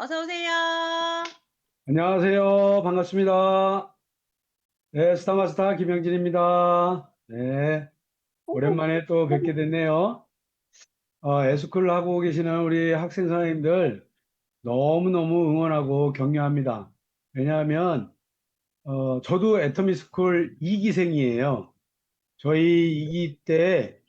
어서 오세요. 안녕하세요. 반갑습니다. 네, 스타마스터 김영진입니다. 네, 오랜만에 또 뵙게 됐네요. 에스쿨 하고 계시는 우리 학생 선생님들 너무너무 응원하고 격려합니다. 왜냐하면, 저도 애터미 스쿨 2기생이에요. 저희 2기 때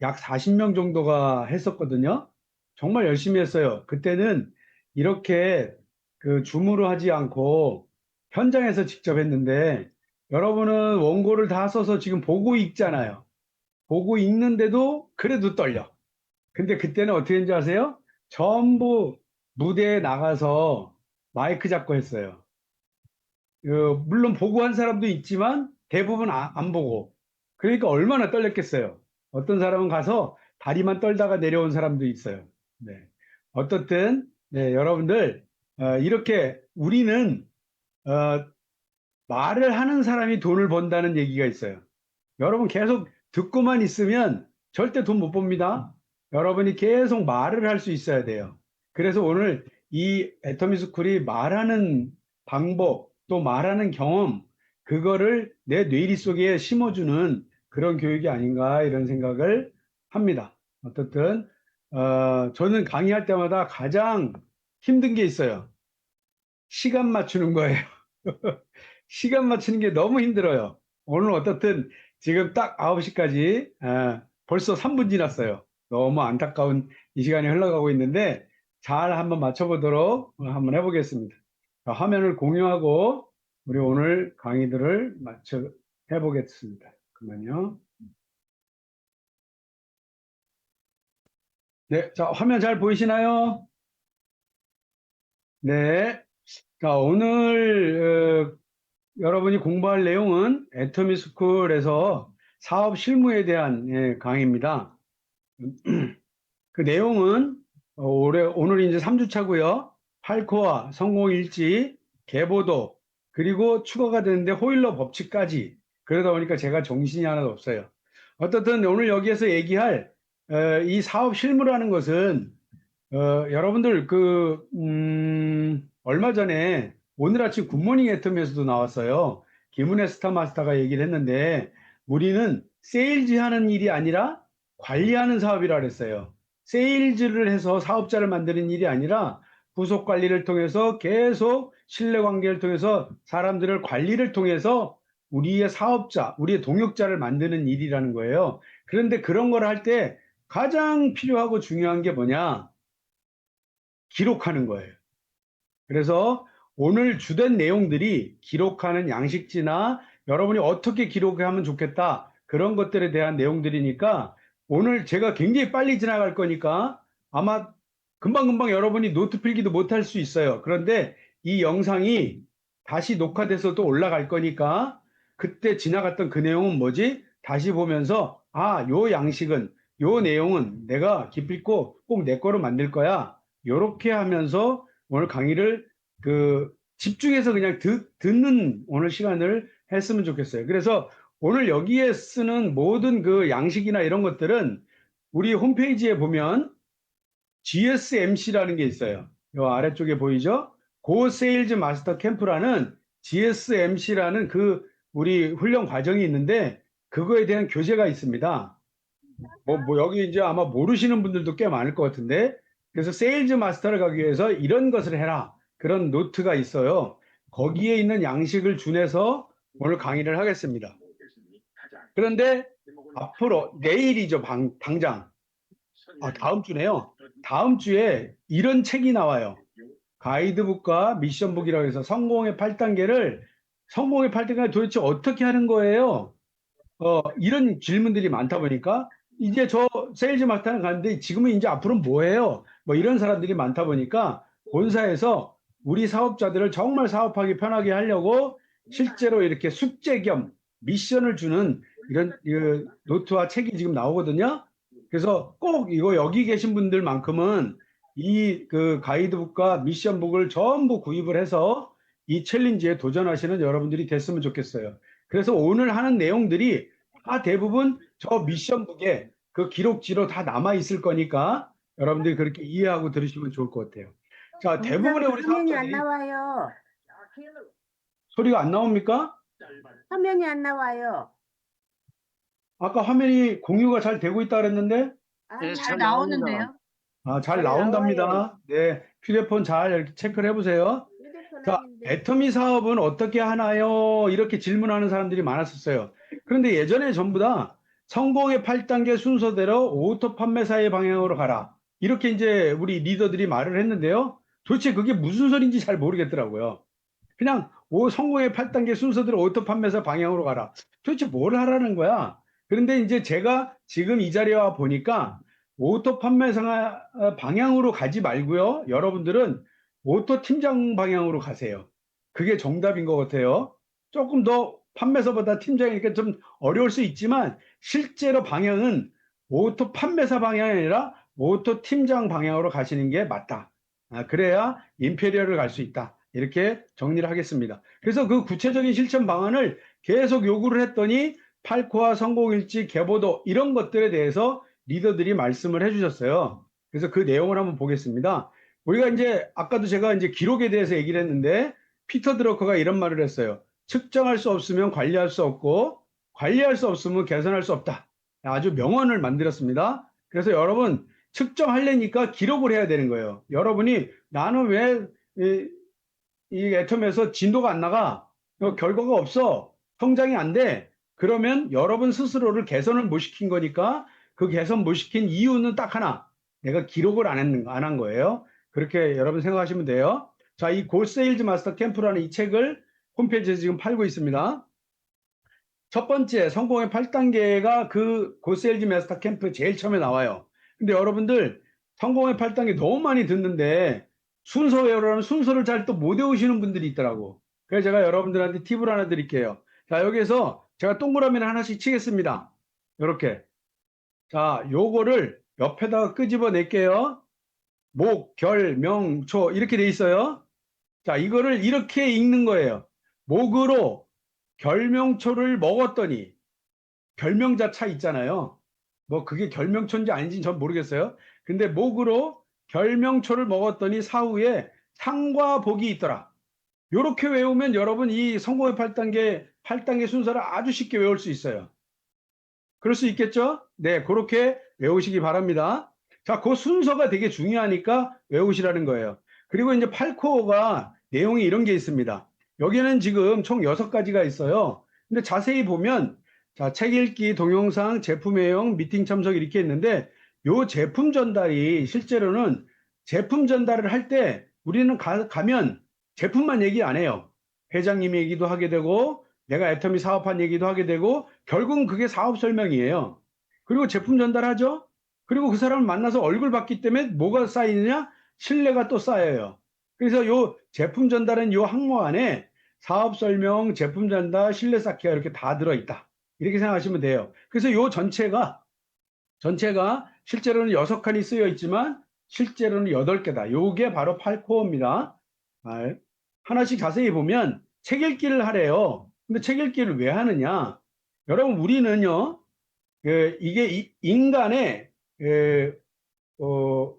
약 40명 정도가 했었거든요. 정말 열심히 했어요. 그때는 이렇게 그 줌으로 하지 않고 현장에서 직접 했는데 여러분은 원고를 다 써서 지금 보고 읽잖아요. 보고 읽는데도 그래도 떨려. 근데 그때는 어떻게 했는지 아세요? 전부 무대에 나가서 마이크 잡고 했어요. 물론 보고 한 사람도 있지만 대부분 안 보고. 그러니까 얼마나 떨렸겠어요. 어떤 사람은 가서 다리만 떨다가 내려온 사람도 있어요. 네. 어떻든, 네, 여러분들, 이렇게 우리는, 어, 말을 하는 사람이 돈을 번다는 얘기가 있어요. 여러분 계속 듣고만 있으면 절대 돈 못 법니다. 여러분이 계속 말을 할 수 있어야 돼요. 그래서 오늘 이 애터미 스쿨이 말하는 방법, 또 말하는 경험, 그거를 내 뇌리 속에 심어주는 그런 교육이 아닌가 이런 생각을 합니다. 어떻든, 저는 강의할 때마다 가장 힘든 게 있어요. 시간 맞추는 거예요. 시간 맞추는 게 너무 힘들어요. 오늘 어떻든 지금 딱 9시까지 벌써 3분 지났어요. 너무 안타까운 이 시간이 흘러가고 있는데 잘 한번 맞춰보도록 한번 해보겠습니다. 자, 화면을 공유하고 우리 오늘 강의들을 해보겠습니다. 그러면요. 네, 자, 화면 잘 보이시나요? 네. 자, 오늘 여러분이 공부할 내용은 애터미 스쿨에서 사업 실무에 대한 강의입니다. 그 내용은 오늘 이제 3주차고요. 8코어, 성공일지, 계보도, 그리고 추가가 되는데 호일러 법칙까지. 그러다 보니까 제가 정신이 하나도 없어요. 어떻든 오늘 여기에서 얘기할 이 사업 실무라는 것은 여러분들 얼마 전에 오늘 아침 굿모닝 애텀에서도 나왔어요. 김은혜 스타마스터가 얘기를 했는데 우리는 세일즈 하는 일이 아니라 관리하는 사업이라 그랬어요. 세일즈를 해서 사업자를 만드는 일이 아니라 부속 관리를 통해서 계속 신뢰 관계를 통해서 사람들을 관리를 통해서 우리의 사업자, 우리의 동역자를 만드는 일이라는 거예요. 그런데 그런 걸 할 때 가장 필요하고 중요한 게 뭐냐? 기록하는 거예요. 그래서 오늘 주된 내용들이 기록하는 양식지나 여러분이 어떻게 기록하면 좋겠다 그런 것들에 대한 내용들이니까 오늘 제가 굉장히 빨리 지나갈 거니까 아마 금방금방 여러분이 노트 필기도 못할 수 있어요. 그런데 이 영상이 다시 녹화돼서 또 올라갈 거니까 그때 지나갔던 그 내용은 뭐지? 다시 보면서 요 양식은 요 내용은 내가 기필코 꼭 내 거로 만들 거야. 요렇게 하면서 오늘 강의를 집중해서 그냥 듣는 오늘 시간을 했으면 좋겠어요. 그래서 오늘 여기에 쓰는 모든 그 양식이나 이런 것들은 우리 홈페이지에 보면 GSMC라는 게 있어요. 요 아래쪽에 보이죠? 고 세일즈 마스터 캠프라는 GSMC라는 우리 훈련 과정이 있는데 그거에 대한 교재가 있습니다. 여기 이제 아마 모르시는 분들도 꽤 많을 것 같은데, 그래서 세일즈 마스터를 가기 위해서 이런 것을 해라. 그런 노트가 있어요. 거기에 있는 양식을 준해서 오늘 강의를 하겠습니다. 그런데 앞으로 내일이죠, 당장. 다음 주네요. 다음 주에 이런 책이 나와요. 가이드북과 미션북이라고 해서 성공의 8단계를 도대체 어떻게 하는 거예요? 이런 질문들이 많다 보니까 이제 저 세일즈 마스터는 가는데 지금은 이제 앞으로는 뭐 해요? 뭐 이런 사람들이 많다 보니까 본사에서 우리 사업자들을 정말 사업하기 편하게 하려고 실제로 이렇게 숙제 겸 미션을 주는 이런 노트와 책이 지금 나오거든요. 그래서 꼭 이거 여기 계신 분들만큼은 이 가이드북과 미션북을 전부 구입을 해서 이 챌린지에 도전하시는 여러분들이 됐으면 좋겠어요. 그래서 오늘 하는 내용들이 다 대부분 저 미션북에 그 기록지로 다 남아 있을 거니까 여러분들이 그렇게 이해하고 들으시면 좋을 것 같아요. 자, 대부분의 우리 화면이 안 사업자들이 나와요. 소리가 안 나옵니까? 화면이 안 나와요. 아까 화면이 공유가 잘 되고 있다 그랬는데? 아니, 잘 나오는데요? 아, 잘 잘 나와요. 나온답니다. 네, 휴대폰 잘 이렇게 체크를 해보세요. 휴대폰 자, 아닌데. 애터미 사업은 어떻게 하나요? 이렇게 질문하는 사람들이 많았었어요. 그런데 예전에 전부 다 성공의 8단계 순서대로 오토 판매사의 방향으로 가라. 이렇게 이제 우리 리더들이 말을 했는데요. 도대체 그게 무슨 소리인지 잘 모르겠더라고요. 그냥 성공의 8단계 순서대로 오토 판매사 방향으로 가라. 도대체 뭘 하라는 거야? 그런데 이제 제가 지금 이 자리에 와 보니까 오토 판매사 방향으로 가지 말고요. 여러분들은 오토 팀장 방향으로 가세요. 그게 정답인 것 같아요. 조금 더 판매사보다 팀장이니까 좀 어려울 수 있지만 실제로 방향은 오토 판매사 방향이 아니라 오토 팀장 방향으로 가시는 게 맞다. 그래야 임페리얼을 갈 수 있다. 이렇게 정리를 하겠습니다. 그래서 그 구체적인 실천 방안을 계속 요구를 했더니 팔코와 성공일지 개보도 이런 것들에 대해서 리더들이 말씀을 해주셨어요. 그래서 그 내용을 한번 보겠습니다. 우리가 이제 아까도 제가 이제 기록에 대해서 얘기를 했는데 피터 드러커가 이런 말을 했어요. 측정할 수 없으면 관리할 수 없고 관리할 수 없으면 개선할 수 없다. 아주 명언을 만들었습니다. 그래서 여러분 측정하려니까 기록을 해야 되는 거예요. 여러분이 나는 왜 이 애텀에서 진도가 안 나가? 결과가 없어. 성장이 안 돼. 그러면 여러분 스스로를 개선을 못 시킨 거니까 그 개선 못 시킨 이유는 딱 하나. 내가 기록을 안 한 거예요. 그렇게 여러분 생각하시면 돼요. 자, 이 고세일즈 마스터 캠프라는 이 책을 홈페이지에서 지금 팔고 있습니다. 첫 번째 성공의 8단계가 그 고세일즈 마스터 캠프 제일 처음에 나와요. 근데 여러분들 성공의 8단계 너무 많이 듣는데 순서 외우라는 순서를 잘 또 못 외우시는 분들이 있더라고. 그래서 제가 여러분들한테 팁을 하나 드릴게요. 자, 여기에서 제가 동그라미를 하나씩 치겠습니다. 이렇게. 자, 요거를 옆에다가 끄집어 낼게요. 목, 결, 명, 초 이렇게 돼 있어요. 자, 이거를 이렇게 읽는 거예요. 목으로 결명초를 먹었더니 결명자 차 있잖아요. 뭐 그게 결명초인지 아닌지는 전 모르겠어요. 근데 목으로 결명초를 먹었더니 사후에 상과 복이 있더라. 이렇게 외우면 여러분 이 성공의 8단계 순서를 아주 쉽게 외울 수 있어요. 그럴 수 있겠죠? 네, 그렇게 외우시기 바랍니다. 자, 그 순서가 되게 중요하니까 외우시라는 거예요. 그리고 이제 8코어가 내용이 이런 게 있습니다. 여기는 지금 총 6가지가 있어요. 근데 자세히 보면 자, 책 읽기, 동영상, 제품 애용, 미팅 참석 이렇게 있는데 요 제품 전달이 실제로는 제품 전달을 할 때 우리는 가면 제품만 얘기 안 해요. 회장님 얘기도 하게 되고 내가 애터미 사업한 얘기도 하게 되고 결국은 그게 사업 설명이에요. 그리고 제품 전달하죠. 그리고 그 사람을 만나서 얼굴 봤기 때문에 뭐가 쌓이느냐? 신뢰가 또 쌓여요. 그래서 요 제품 전달은 요 항목 안에 사업 설명, 제품 전달, 신뢰 쌓기가 이렇게 다 들어있다. 이렇게 생각하시면 돼요. 그래서 요 전체가 실제로는 6칸이 쓰여 있지만 실제로는 8개다. 요게 바로 8코어입니다. 하나씩 자세히 보면 책 읽기를 하래요. 근데 책 읽기를 왜 하느냐? 여러분 우리는요. 이게 인간의 어,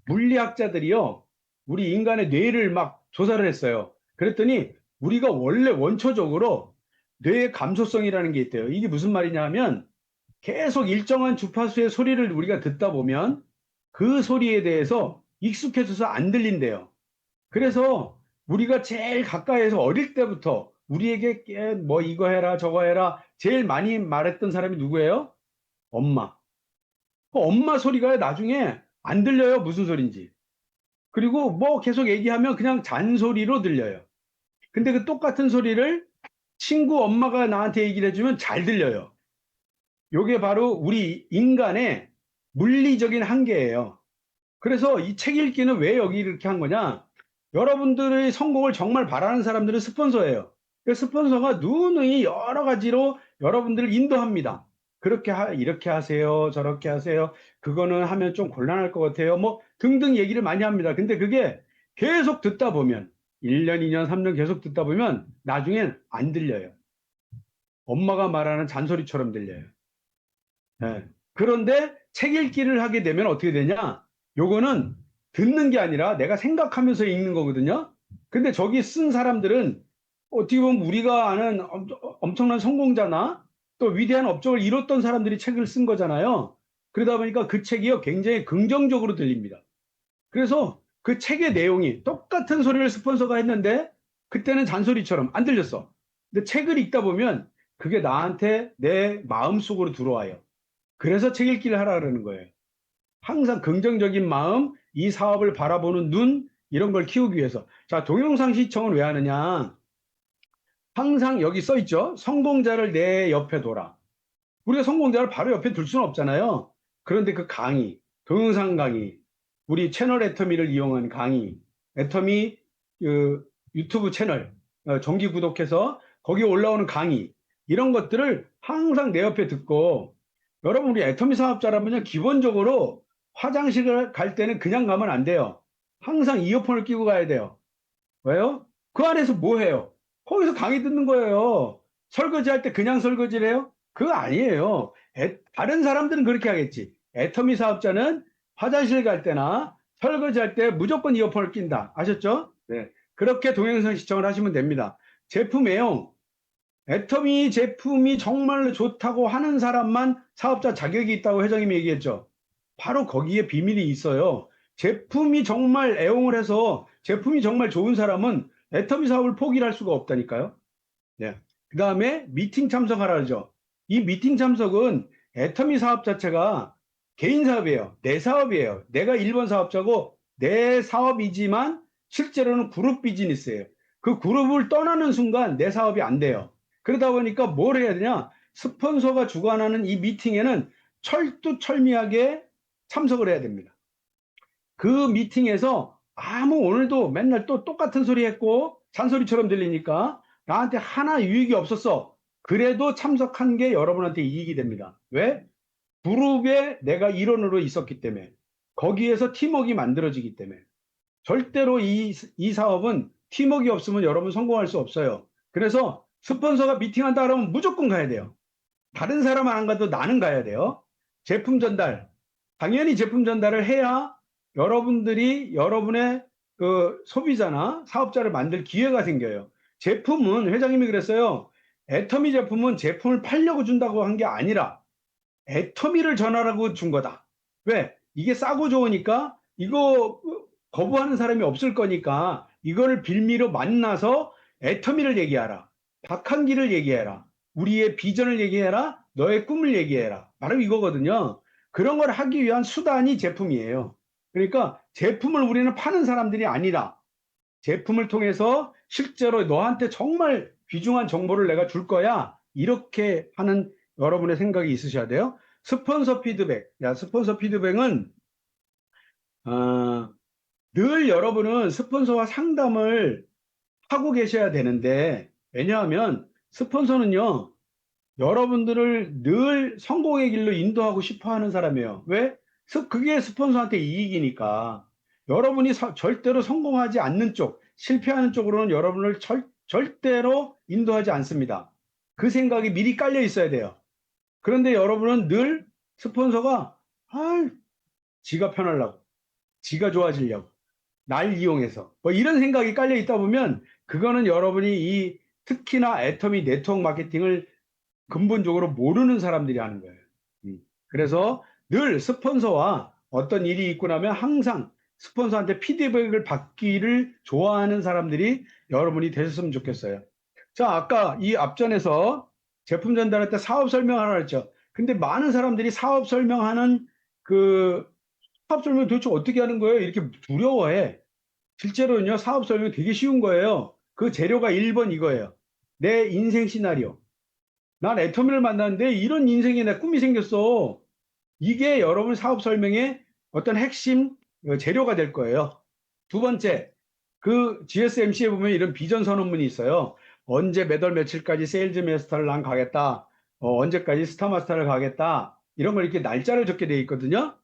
물리학자들이요. 우리 인간의 뇌를 막 조사를 했어요. 그랬더니 우리가 원래 원초적으로 뇌의 감소성이라는 게 있대요. 이게 무슨 말이냐 하면 계속 일정한 주파수의 소리를 우리가 듣다 보면 그 소리에 대해서 익숙해져서 안 들린대요. 그래서 우리가 제일 가까이에서 어릴 때부터 우리에게 뭐 이거 해라 저거 해라 제일 많이 말했던 사람이 누구예요? 엄마. 그 엄마 소리가 나중에 안 들려요. 무슨 소린지. 그리고 뭐 계속 얘기하면 그냥 잔소리로 들려요. 근데 그 똑같은 소리를 친구 엄마가 나한테 얘기를 해주면 잘 들려요. 요게 바로 우리 인간의 물리적인 한계예요. 그래서 이 책 읽기는 왜 여기 이렇게 한 거냐? 여러분들의 성공을 정말 바라는 사람들은 스폰서예요. 그 스폰서가 누누이 여러 가지로 여러분들을 인도합니다. 이렇게 하세요. 저렇게 하세요. 그거는 하면 좀 곤란할 것 같아요. 뭐 등등 얘기를 많이 합니다. 근데 그게 계속 듣다 보면 1년, 2년, 3년 계속 듣다 보면 나중엔 안 들려요. 엄마가 말하는 잔소리처럼 들려요. 네. 그런데 책 읽기를 하게 되면 어떻게 되냐? 요거는 듣는 게 아니라 내가 생각하면서 읽는 거거든요. 근데 저기 쓴 사람들은 어떻게 보면 우리가 아는 엄청난 성공자나 또 위대한 업적을 이뤘던 사람들이 책을 쓴 거잖아요. 그러다 보니까 그 책이요, 굉장히 긍정적으로 들립니다. 그래서 그 책의 내용이 똑같은 소리를 스폰서가 했는데 그때는 잔소리처럼 안 들렸어. 근데 책을 읽다 보면 그게 나한테 내 마음속으로 들어와요. 그래서 책 읽기를 하라 그러는 거예요. 항상 긍정적인 마음, 이 사업을 바라보는 눈, 이런 걸 키우기 위해서. 자, 동영상 시청은 왜 하느냐? 항상 여기 써 있죠. 성공자를 내 옆에 둬라. 우리가 성공자를 바로 옆에 둘 수는 없잖아요. 그런데 그 강의, 동영상 강의, 우리 채널 애터미를 이용한 강의, 애터미 그 유튜브 채널 정기 구독해서 거기 올라오는 강의, 이런 것들을 항상 내 옆에 듣고, 여러분 우리 애터미 사업자라면요, 기본적으로 화장실을 갈 때는 그냥 가면 안 돼요. 항상 이어폰을 끼고 가야 돼요. 왜요? 그 안에서 뭐 해요? 거기서 강의 듣는 거예요. 설거지할 때 그냥 설거지를 해요? 그거 아니에요. 다른 사람들은 그렇게 하겠지. 애터미 사업자는 화장실 갈 때나 설거지할 때 무조건 이어폰을 낀다. 아셨죠? 네. 그렇게 동영상 시청을 하시면 됩니다. 제품 애용. 애터미 제품이 정말로 좋다고 하는 사람만 사업자 자격이 있다고 회장님이 얘기했죠. 바로 거기에 비밀이 있어요. 제품이 정말 애용을 해서 제품이 정말 좋은 사람은 애터미 사업을 포기를 할 수가 없다니까요. 네. 그 다음에 미팅 참석하라 그러죠. 이 미팅 참석은 애터미 사업 자체가 개인 사업이에요. 내 사업이에요. 내가 1번 사업자고 내 사업이지만 실제로는 그룹 비즈니스예요. 그 그룹을 떠나는 순간 내 사업이 안 돼요. 그러다 보니까 뭘 해야 되냐? 스폰서가 주관하는 이 미팅에는 철두철미하게 참석을 해야 됩니다. 그 미팅에서 아무 오늘도 맨날 또 똑같은 소리 했고 잔소리처럼 들리니까 나한테 하나 유익이 없었어. 그래도 참석한 게 여러분한테 이익이 됩니다. 왜? 그룹에 내가 일원으로 있었기 때문에, 거기에서 팀워크가 만들어지기 때문에. 절대로 이 사업은 팀워크가 없으면 여러분 성공할 수 없어요. 그래서 스폰서가 미팅한다 그러면 무조건 가야 돼요. 다른 사람 안 가도 나는 가야 돼요. 제품 전달. 당연히 제품 전달을 해야 여러분들이 여러분의 그 소비자나 사업자를 만들 기회가 생겨요. 제품은 회장님이 그랬어요. 애터미 제품은 제품을 팔려고 준다고 한 게 아니라 애터미를 전하라고 준 거다. 왜? 이게 싸고 좋으니까 이거 거부하는 사람이 없을 거니까 이거를 빌미로 만나서 애터미를 얘기하라. 박한기를 얘기해라. 우리의 비전을 얘기해라. 너의 꿈을 얘기해라. 바로 이거거든요. 그런 걸 하기 위한 수단이 제품이에요. 그러니까 제품을 우리는 파는 사람들이 아니라 제품을 통해서 실제로 너한테 정말 귀중한 정보를 내가 줄 거야. 이렇게 하는 여러분의 생각이 있으셔야 돼요. 스폰서 피드백. 야, 스폰서 피드백은 늘 여러분은 스폰서와 상담을 하고 계셔야 되는데, 왜냐하면 스폰서는요, 여러분들을 늘 성공의 길로 인도하고 싶어 하는 사람이에요. 왜? 그게 스폰서한테 이익이니까. 여러분이 절대로 성공하지 않는 쪽, 실패하는 쪽으로는 여러분을 절대로 인도하지 않습니다. 그 생각이 미리 깔려 있어야 돼요. 그런데 여러분은 늘 스폰서가, 지가 편하려고, 지가 좋아지려고, 날 이용해서, 뭐 이런 생각이 깔려 있다 보면, 그거는 여러분이 특히나 애터미 네트워크 마케팅을 근본적으로 모르는 사람들이 하는 거예요. 그래서 늘 스폰서와 어떤 일이 있고 나면 항상 스폰서한테 피드백을 받기를 좋아하는 사람들이 여러분이 되셨으면 좋겠어요. 자, 아까 이 앞전에서 제품 전달할 때 사업 설명하라 했죠. 근데 많은 사람들이 사업 설명하는 그 사업 설명 도대체 어떻게 하는 거예요? 이렇게 두려워해. 실제로는요, 사업 설명이 되게 쉬운 거예요. 그 재료가 1번 이거예요. 내 인생 시나리오. 난 애터미를 만났는데 이런 인생에 내 꿈이 생겼어. 이게 여러분 사업 설명의 어떤 핵심 재료가 될 거예요. 두 번째, 그 GSMC에 보면 이런 비전 선언문이 있어요. 언제 몇 월 며칠까지 세일즈 마스터를 난 가겠다. 언제까지 스타 마스터를 가겠다. 이런 걸 이렇게 날짜를 적게 돼 있거든요.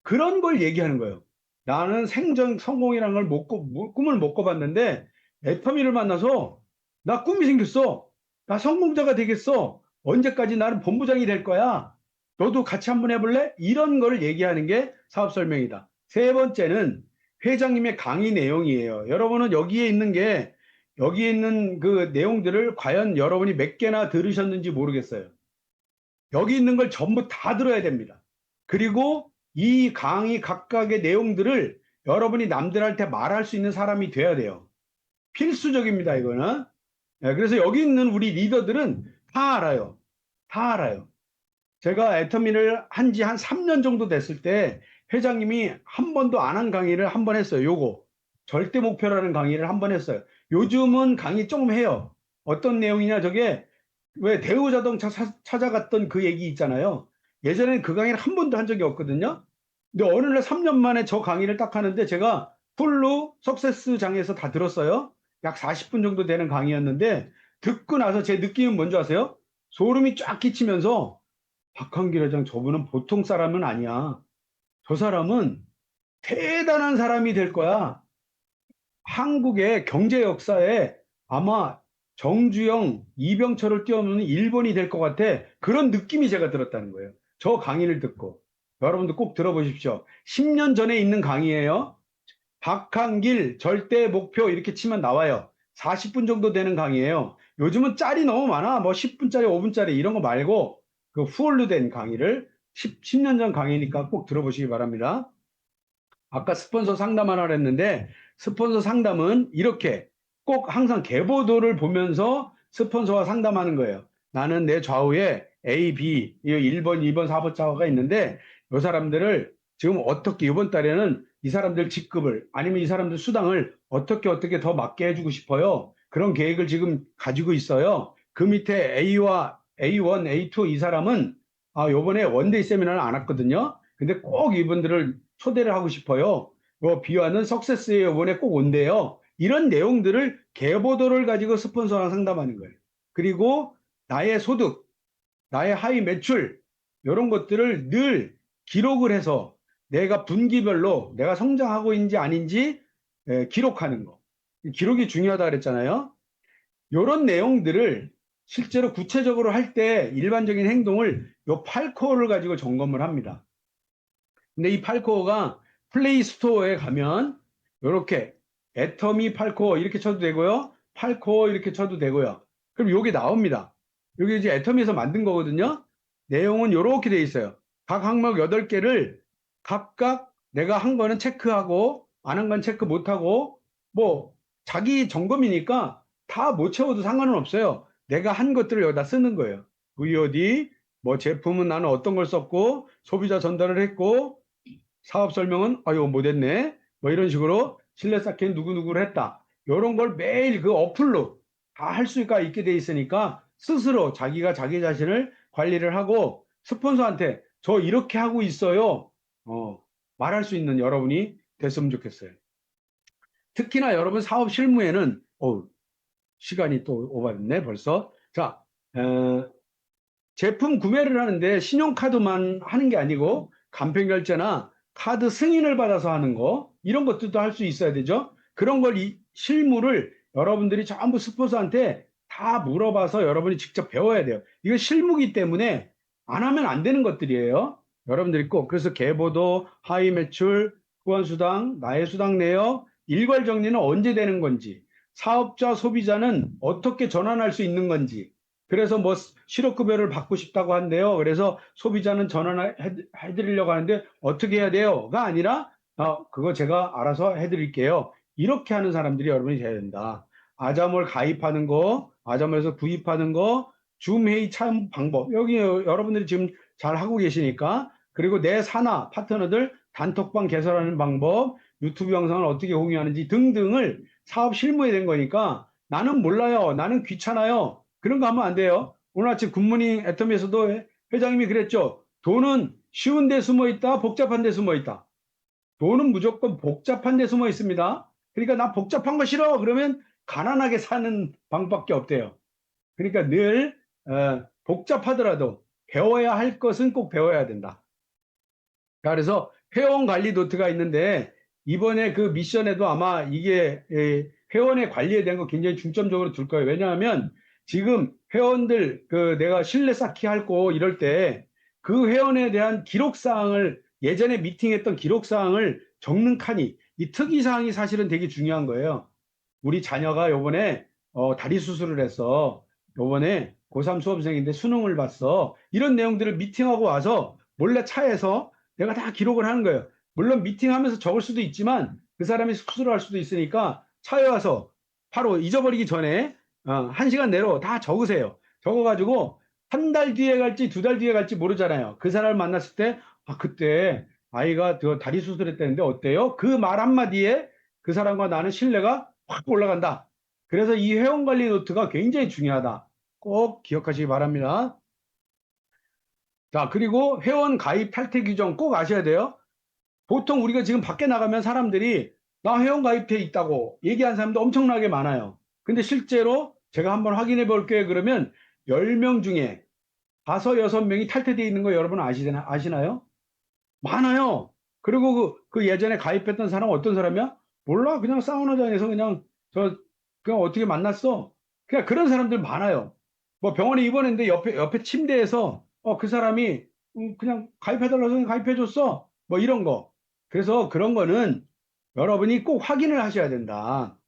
그런 걸 얘기하는 거예요. 나는 생전 성공이라는 걸 꿈을 못 꿔봤는데 애터미를 만나서 나 꿈이 생겼어. 나 성공자가 되겠어. 언제까지 나는 본부장이 될 거야. 너도 같이 한번 해볼래? 이런 걸 얘기하는 게 사업 설명이다. 세 번째는 회장님의 강의 내용이에요. 여러분은 여기에 있는 그 내용들을 과연 여러분이 몇 개나 들으셨는지 모르겠어요. 여기 있는 걸 전부 다 들어야 됩니다. 그리고 이 강의 각각의 내용들을 여러분이 남들한테 말할 수 있는 사람이 돼야 돼요. 필수적입니다, 이거는. 예, 그래서 여기 있는 우리 리더들은 다 알아요. 다 알아요. 제가 애터미를 한 지 한 3년 정도 됐을 때 회장님이 한 번도 안 한 강의를 한 번 했어요. 요거. 절대 목표라는 강의를 한 번 했어요. 요즘은 강의 조금 해요. 어떤 내용이냐, 저게 왜 대우자동차 찾아갔던 그 얘기 있잖아요. 예전에는 그 강의를 한 번도 한 적이 없거든요. 근데 어느 날 3년 만에 저 강의를 딱 하는데 제가 풀로 석세스장에서 다 들었어요. 약 40분 정도 되는 강의였는데 듣고 나서 제 느낌은 뭔지 아세요? 소름이 쫙 끼치면서 박한길 회장 저분은 보통 사람은 아니야. 저 사람은 대단한 사람이 될 거야. 한국의 경제 역사에 아마 정주영, 이병철을 뛰어넘는 일본이 될 것 같아. 그런 느낌이 제가 들었다는 거예요. 저 강의를 듣고. 여러분도 꼭 들어보십시오. 10년 전에 있는 강의예요. 박한길 절대 목표 이렇게 치면 나와요. 40분 정도 되는 강의예요. 요즘은 짤이 너무 많아. 뭐 10분짜리, 5분짜리 이런 거 말고 그 후올로 된 강의를 10년 전 강의니까 꼭 들어보시기 바랍니다. 아까 스폰서 상담하라 했는데 스폰서 상담은 이렇게 꼭 항상 계보도를 보면서 스폰서와 상담하는 거예요. 나는 내 좌우에 A, B, 1번, 2번, 4번 좌우가 있는데 이 사람들을 지금 어떻게 이번 달에는 이 사람들 직급을 아니면 이 사람들 수당을 어떻게 더 맞게 해주고 싶어요. 그런 계획을 지금 가지고 있어요. 그 밑에 A와 A1, A2 이 사람은 요번에 원데이 세미나를 안 왔거든요. 근데 꼭 이분들을 초대를 하고 싶어요. 비와는 석세스에 이번에 꼭 온대요. 이런 내용들을 계보도를 가지고 스폰서랑 상담하는 거예요. 그리고 나의 소득, 나의 하위 매출 이런 것들을 늘 기록을 해서 내가 분기별로 내가 성장하고 있는지 아닌지 기록하는 거. 기록이 중요하다 그랬잖아요. 이런 내용들을 실제로 구체적으로 할 때 일반적인 행동을 요 8코어를 가지고 점검을 합니다. 근데 이 8코어가 플레이 스토어에 가면 이렇게 애터미 8코어 이렇게 쳐도 되고요. 8코어 이렇게 쳐도 되고요. 그럼 요게 나옵니다. 요게 이제 애터미에서 만든 거거든요. 내용은 이렇게 돼 있어요. 각 항목 8개를 각각 내가 한 거는 체크하고 안 한 건 체크 못하고 뭐 자기 점검이니까 다 못 채워도 상관은 없어요. 내가 한 것들을 여기다 쓰는 거예요. VOD, 뭐 제품은 나는 어떤 걸 썼고 소비자 전달을 했고 사업 설명은 아유 못했네 뭐 이런 식으로 신뢰 쌓기는 누구누구를 했다 이런 걸 매일 그 어플로 다 할 수가 있게 돼 있으니까 스스로 자기가 자기 자신을 관리를 하고 스폰서한테 저 이렇게 하고 있어요 말할 수 있는 여러분이 됐으면 좋겠어요. 특히나 여러분 사업 실무에는 시간이 또 오버됐네 벌써. 자, 제품 구매를 하는데 신용카드만 하는 게 아니고 간편결제나 카드 승인을 받아서 하는 거 이런 것들도 할 수 있어야 되죠. 그런 걸 실무를 여러분들이 전부 스폰서한테 다 물어봐서 여러분이 직접 배워야 돼요. 이거 실무기 때문에 안 하면 안 되는 것들이에요. 여러분들이 꼭 그래서 계보도, 하위 매출, 후원수당, 나의 수당 내역, 일괄 정리는 언제 되는 건지, 사업자, 소비자는 어떻게 전환할 수 있는 건지, 그래서 뭐 실업급여를 받고 싶다고 한대요. 그래서 소비자는 전환해드리려고 하는데 어떻게 해야 돼요?가 아니라 그거 제가 알아서 해드릴게요. 이렇게 하는 사람들이 여러분이 돼야 된다. 아자몰 가입하는 거, 아자몰에서 구입하는 거, 줌회의 참 방법. 여기 여러분들이 지금 잘 하고 계시니까 그리고 내 산하 파트너들 단톡방 개설하는 방법, 유튜브 영상을 어떻게 공유하는지 등등을 사업 실무에 된 거니까 나는 몰라요. 나는 귀찮아요. 그런 거 하면 안 돼요. 오늘 아침 굿모닝 애터미에서도 회장님이 그랬죠. 돈은 쉬운 데 숨어 있다, 복잡한 데 숨어 있다. 돈은 무조건 복잡한 데 숨어 있습니다. 그러니까 나 복잡한 거 싫어. 그러면 가난하게 사는 방법밖에 없대요. 그러니까 늘 복잡하더라도 배워야 할 것은 꼭 배워야 된다. 그래서 회원 관리 노트가 있는데 이번에 그 미션에도 아마 이게 회원의 관리에 대한 거 굉장히 중점적으로 둘 거예요. 왜냐하면 지금 회원들 그 내가 신뢰 쌓기 할 거 이럴 때 그 회원에 대한 기록 사항을 예전에 미팅했던 기록 사항을 적는 칸이 이 특이사항이 사실은 되게 중요한 거예요. 우리 자녀가 요번에 다리 수술을 했어. 요번에 고3 수험생인데 수능을 봤어. 이런 내용들을 미팅하고 와서 몰래 차에서 내가 다 기록을 하는 거예요. 물론 미팅하면서 적을 수도 있지만 그 사람이 수술을 할 수도 있으니까 차에 와서 바로 잊어버리기 전에 1시간 내로 다 적으세요. 적어가지고 한 달 뒤에 갈지 2달 뒤에 갈지 모르잖아요. 그 사람을 만났을 때 그때 아이가 다리 수술했다는데 어때요? 그 말 한마디에 그 사람과 나는 신뢰가 확 올라간다. 그래서 이 회원관리 노트가 굉장히 중요하다. 꼭 기억하시기 바랍니다. 자, 그리고 회원 가입 탈퇴 규정 꼭 아셔야 돼요. 보통 우리가 지금 밖에 나가면 사람들이 나 회원 가입해 있다고 얘기하는 사람도 엄청나게 많아요. 근데 실제로 제가 한번 확인해 볼게요. 그러면 10명 중에 5, 6명이 탈퇴되어 있는 거 여러분 아시나요? 많아요. 그리고 그 예전에 가입했던 사람 어떤 사람이야? 몰라. 그냥 사우나장에서 그냥 어떻게 만났어? 그냥 그런 사람들 많아요. 뭐 병원에 입원했는데 옆에 침대에서 그 사람이 그냥 가입해달라고 해서 가입해줬어. 뭐 이런 거. 그래서 그런 거는 여러분이 꼭 확인을 하셔야 된다.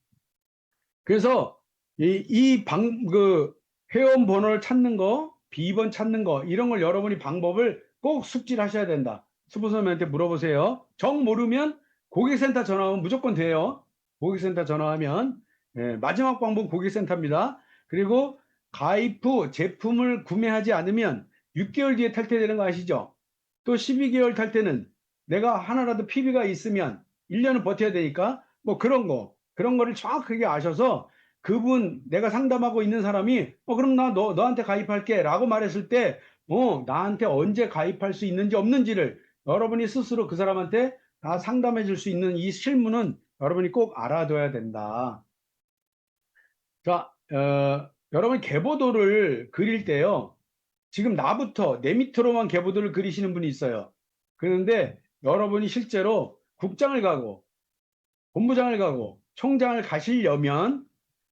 그래서 그 회원 번호를 찾는 거, 비번 찾는 거, 이런 걸 여러분이 방법을 꼭 숙지를 하셔야 된다. 수보선생님한테 물어보세요. 정 모르면 고객센터 전화하면 무조건 돼요. 고객센터 전화하면. 마지막 방법 고객센터입니다. 그리고 가입 후 제품을 구매하지 않으면 6개월 뒤에 탈퇴되는 거 아시죠? 또 12개월 탈퇴는 내가 하나라도 PB가 있으면 1년은 버텨야 되니까 뭐 그런 거를 정확하게 아셔서 그분 내가 상담하고 있는 사람이 그럼 나 너한테 가입할게 라고 말했을 때 나한테 언제 가입할 수 있는지 없는지를 여러분이 스스로 그 사람한테 다 상담해 줄 수 있는 이 실무는 여러분이 꼭 알아둬야 된다. 자, 여러분 계보도를 그릴 때요. 지금 나부터 내 밑으로만 계보도를 그리시는 분이 있어요. 그런데 여러분이 실제로 국장을 가고 본부장을 가고 총장을 가시려면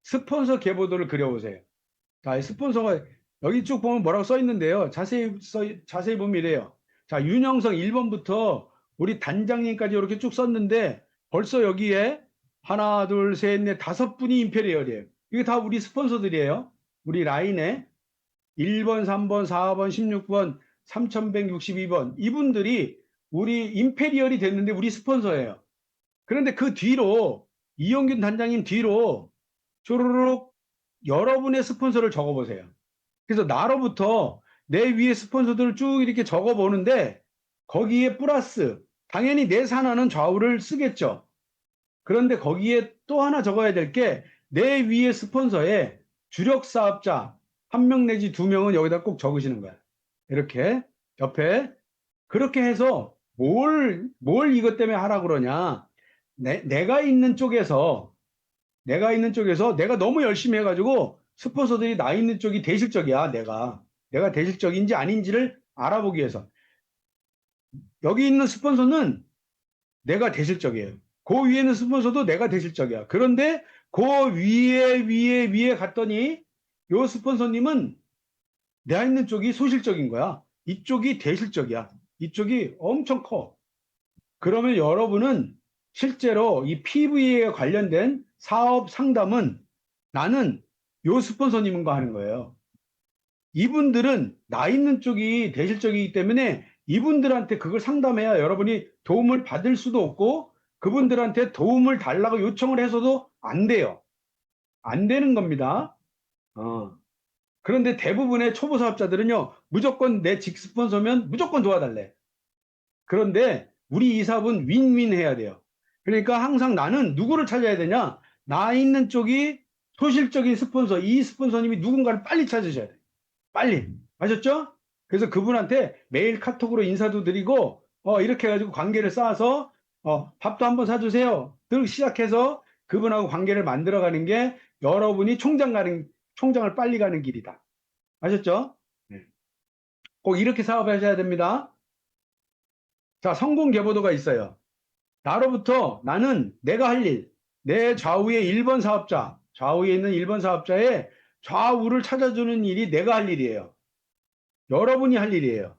스폰서 계보도를 그려보세요. 자, 스폰서가 여기 쭉 보면 뭐라고 써 있는데요. 자세히 보면 이래요. 자, 윤영석 1번부터 우리 단장님까지 이렇게 쭉 썼는데 벌써 여기에 하나, 둘, 셋, 넷, 5분이 임페리얼이에요. 이게 다 우리 스폰서들이에요. 우리 라인에 1번, 3번, 4번, 16번, 3162번 이분들이 우리 임페리얼이 됐는데 우리 스폰서예요. 그런데 그 뒤로 이용균 단장님 뒤로 쪼르륵 여러분의 스폰서를 적어보세요. 그래서 나로부터 내 위에 스폰서들을 쭉 이렇게 적어보는데 거기에 플러스 당연히 내 산하는 좌우를 쓰겠죠. 그런데 거기에 또 하나 적어야 될 게 내 위에 스폰서에 주력 사업자 1명 내지 2명은 여기다 꼭 적으시는 거야. 이렇게 옆에 그렇게 해서 뭘 이것 때문에 하라 그러냐. 내가 있는 쪽에서 내가 너무 열심히 해가지고 스폰서들이 나 있는 쪽이 대실적이야. 내가 대실적인지 아닌지를 알아보기 위해서 여기 있는 스폰서는 내가 대실적이에요. 그 위에 있는 스폰서도 내가 대실적이야. 그런데 그 위에 갔더니 요 스폰서님은 내가 있는 쪽이 소실적인 거야. 이쪽이 대실적이야. 이쪽이 엄청 커. 그러면 여러분은 실제로 이 PV에 관련된 사업 상담은 나는 요 스폰서님과 하는 거예요. 이분들은 나 있는 쪽이 대실적이기 때문에 이분들한테 그걸 상담해야 여러분이 도움을 받을 수도 없고 그분들한테 도움을 달라고 요청을 해서도 안 돼요. 안 되는 겁니다. 그런데 대부분의 초보 사업자들은요, 무조건 내 직스폰서면 무조건 도와달래. 그런데 우리 이 사업은 윈윈 해야 돼요. 그러니까 항상 나는 누구를 찾아야 되냐? 나 있는 쪽이 소실적인 스폰서, 이 스폰서님이 누군가를 빨리 찾으셔야 돼요. 빨리. 아셨죠? 그래서 그분한테 매일 카톡으로 인사도 드리고, 이렇게 해가지고 관계를 쌓아서, 밥도 한번 사주세요. 들 시작해서 그분하고 관계를 만들어가는 게 여러분이 총장을 빨리 가는 길이다. 아셨죠? 네. 꼭 이렇게 사업하셔야 됩니다. 자, 성공 계보도가 있어요. 나로부터 나는 내가 할 일, 내 좌우에 1번 사업자, 좌우에 있는 1번 사업자의 좌우를 찾아주는 일이 내가 할 일이에요. 여러분이 할 일이에요.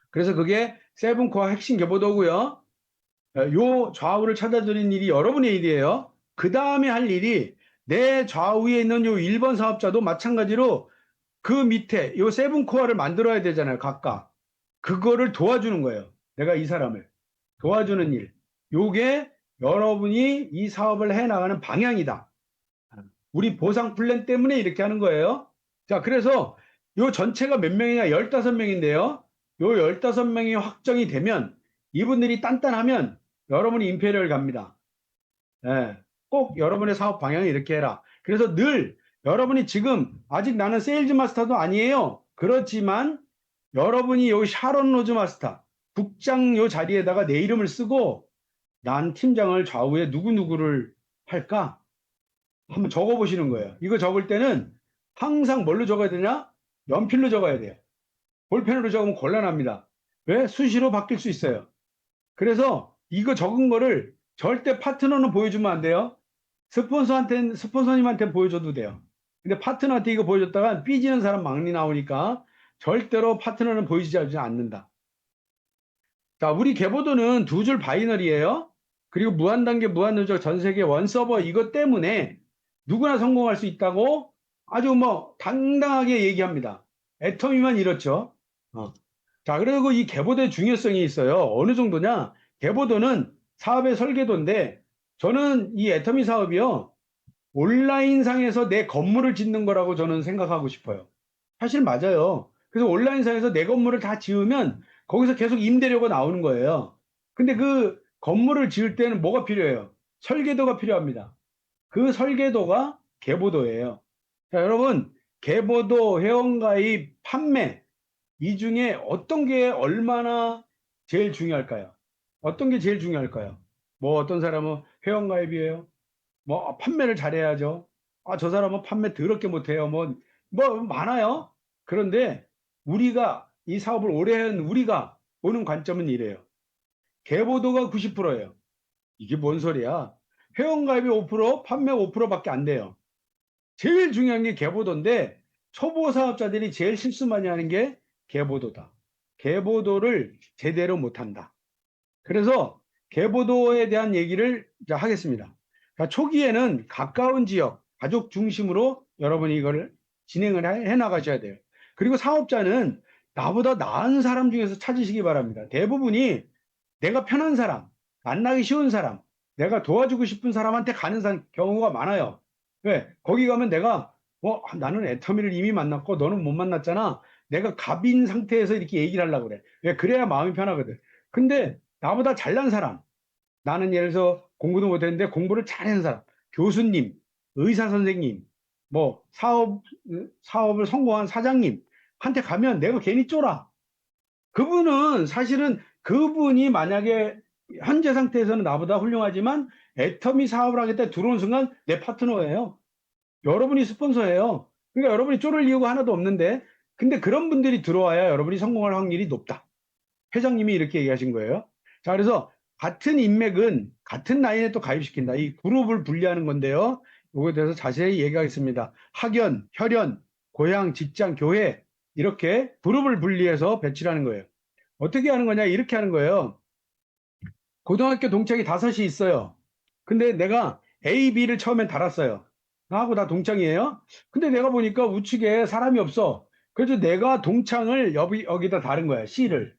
그래서 그게 세븐코어 핵심 계보도고요. 요 좌우를 찾아드리는 일이 여러분의 일이에요. 그 다음에 할 일이 내 좌우에 있는 요 1번 사업자도 마찬가지로 그 밑에 요 세븐 코어를 만들어야 되잖아요. 각각. 그거를 도와주는 거예요. 내가 이 사람을 도와주는 일. 요게 여러분이 이 사업을 해 나가는 방향이다. 우리 보상 플랜 때문에 이렇게 하는 거예요. 자, 그래서 요 전체가 몇 명이냐? 15명인데요. 요 15명이 확정이 되면 이분들이 단단하면 여러분이 임페리얼 갑니다. 예, 꼭 여러분의 사업 방향을 이렇게 해라. 그래서 늘 여러분이 지금 아직 나는 세일즈 마스터도 아니에요. 그렇지만 여러분이 요 샤론 로즈 마스터 국장 요 자리에다가 내 이름을 쓰고 난 팀장을 좌우에 누구누구를 할까? 한번 적어 보시는 거예요. 이거 적을 때는 항상 뭘로 적어야 되냐? 연필로 적어야 돼요. 볼펜으로 적으면 곤란합니다. 왜? 수시로 바뀔 수 있어요. 그래서 이거 적은 거를 절대 파트너는 보여주면 안 돼요. 스폰서님한테 보여줘도 돼요. 근데 파트너한테 이거 보여줬다가 삐지는 사람 막리 나오니까 절대로 파트너는 보이지 않는다. 자, 우리 계보도는 두 줄 바이너리예요. 그리고 무한단계, 무한누적, 전세계 원서버 이것 때문에 누구나 성공할 수 있다고 아주 뭐 당당하게 얘기합니다. 애터미만 이렇죠. 자, 그리고 이 계보도의 중요성이 있어요. 어느 정도냐? 계보도는 사업의 설계도인데 저는 이 애터미 사업이요. 온라인상에서 내 건물을 짓는 거라고 저는 생각하고 싶어요. 사실 맞아요. 그래서 온라인상에서 내 건물을 다 지으면 거기서 계속 임대료가 나오는 거예요. 근데 그 건물을 지을 때는 뭐가 필요해요? 설계도가 필요합니다. 그 설계도가 계보도예요. 자, 여러분, 계보도, 회원가입, 판매, 이 중에 어떤 게 얼마나 제일 중요할까요? 어떤 게 제일 중요할까요? 뭐 어떤 사람은 회원가입이에요. 뭐 판매를 잘해야죠. 아, 저 사람은 판매 더럽게 못해요. 뭐 많아요. 그런데 우리가 이 사업을 오래 한 우리가 보는 관점은 이래요. 개보도가 90%예요. 이게 뭔 소리야? 회원가입이 5%, 판매 5%밖에 안 돼요. 제일 중요한 게 개보도인데 초보 사업자들이 제일 실수 많이 하는 게 개보도다. 개보도를 제대로 못한다. 그래서 개보도에 대한 얘기를 하겠습니다. 그러니까 초기에는 가까운 지역, 가족 중심으로 여러분이 이걸 진행을 해 나가셔야 돼요. 그리고 사업자는 나보다 나은 사람 중에서 찾으시기 바랍니다. 대부분이 내가 편한 사람, 만나기 쉬운 사람, 내가 도와주고 싶은 사람한테 가는 경우가 많아요. 왜? 거기 가면 내가 나는 애터미를 이미 만났고 너는 못 만났잖아. 내가 갑인 상태에서 이렇게 얘기를 하려고 그래. 왜? 그래야 마음이 편하거든. 근데 나보다 잘난 사람, 나는 예를 들어서 공부도 못했는데 공부를 잘하는 사람, 교수님, 의사 선생님, 뭐 사업을 성공한 사장님 한테 가면 내가 괜히 쫄아. 그분은 사실은 그분이 만약에 현재 상태에서는 나보다 훌륭하지만 애터미 사업을 하겠다 들어온 순간 내 파트너예요. 여러분이 스폰서예요. 그러니까 여러분이 쫄을 이유가 하나도 없는데 근데 그런 분들이 들어와야 여러분이 성공할 확률이 높다. 회장님이 이렇게 얘기하신 거예요. 자, 그래서 같은 인맥은 같은 라인에 또 가입시킨다. 이 그룹을 분리하는 건데요. 이거에 대해서 자세히 얘기하겠습니다. 학연, 혈연, 고향, 직장, 교회 이렇게 그룹을 분리해서 배치를 하는 거예요. 어떻게 하는 거냐? 이렇게 하는 거예요. 고등학교 동창이 5이 있어요. 근데 내가 A, B를 처음엔 달았어요. 나하고 다 동창이에요. 근데 내가 보니까 우측에 사람이 없어. 그래서 내가 동창을 여기다 다른 거야. C를.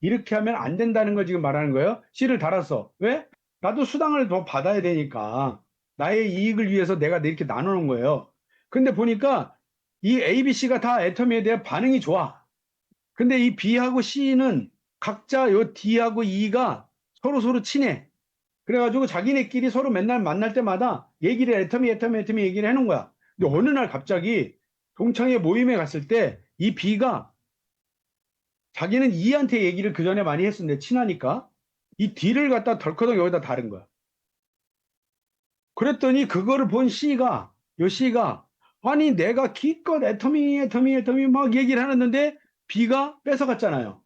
이렇게 하면 안 된다는 걸 지금 말하는 거예요. C를 달았어. 왜? 나도 수당을 더 받아야 되니까 나의 이익을 위해서 내가 이렇게 나누는 거예요. 근데 보니까 이 A, B, C가 다 애터미에 대한 반응이 좋아. 근데 이 B하고 C는 각자 요 D하고 E가 서로 친해. 그래가지고 자기네끼리 서로 맨날 만날 때마다 얘기를 애터미 얘기를 해놓은 거야. 근데 어느 날 갑자기 동창회 모임에 갔을 때 이 B가 자기는 E한테 얘기를 그 전에 많이 했었는데 친하니까 이 D를 갖다 덜커덕 여기다 다른 거야. 그랬더니 그거를 본 요 C가 아니 내가 기껏 애터미 막 얘기를 하는데 B가 뺏어갔잖아요.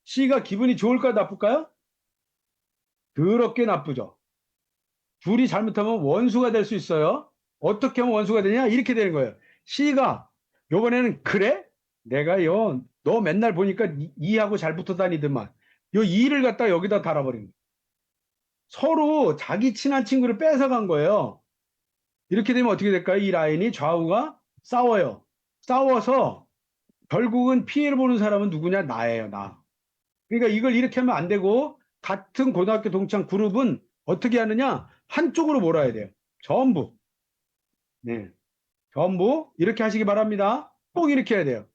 C가 기분이 좋을까요, 나쁠까요? 더럽게 나쁘죠. 둘이 잘못하면 원수가 될 수 있어요. 어떻게 하면 원수가 되냐? 이렇게 되는 거예요. C가 요번에는 그래? 내가요, 너 맨날 보니까 E하고 잘 붙어 다니더만. 요 E를 갖다 여기다 달아버린 거예요. 서로 자기 친한 친구를 뺏어간 거예요. 이렇게 되면 어떻게 될까요? 이 라인이 좌우가 싸워요. 싸워서 결국은 피해를 보는 사람은 누구냐? 나예요, 나. 그러니까 이걸 이렇게 하면 안 되고 같은 고등학교 동창 그룹은 어떻게 하느냐? 한쪽으로 몰아야 돼요. 전부. 네. 전부 이렇게 하시기 바랍니다. 꼭 이렇게 해야 돼요.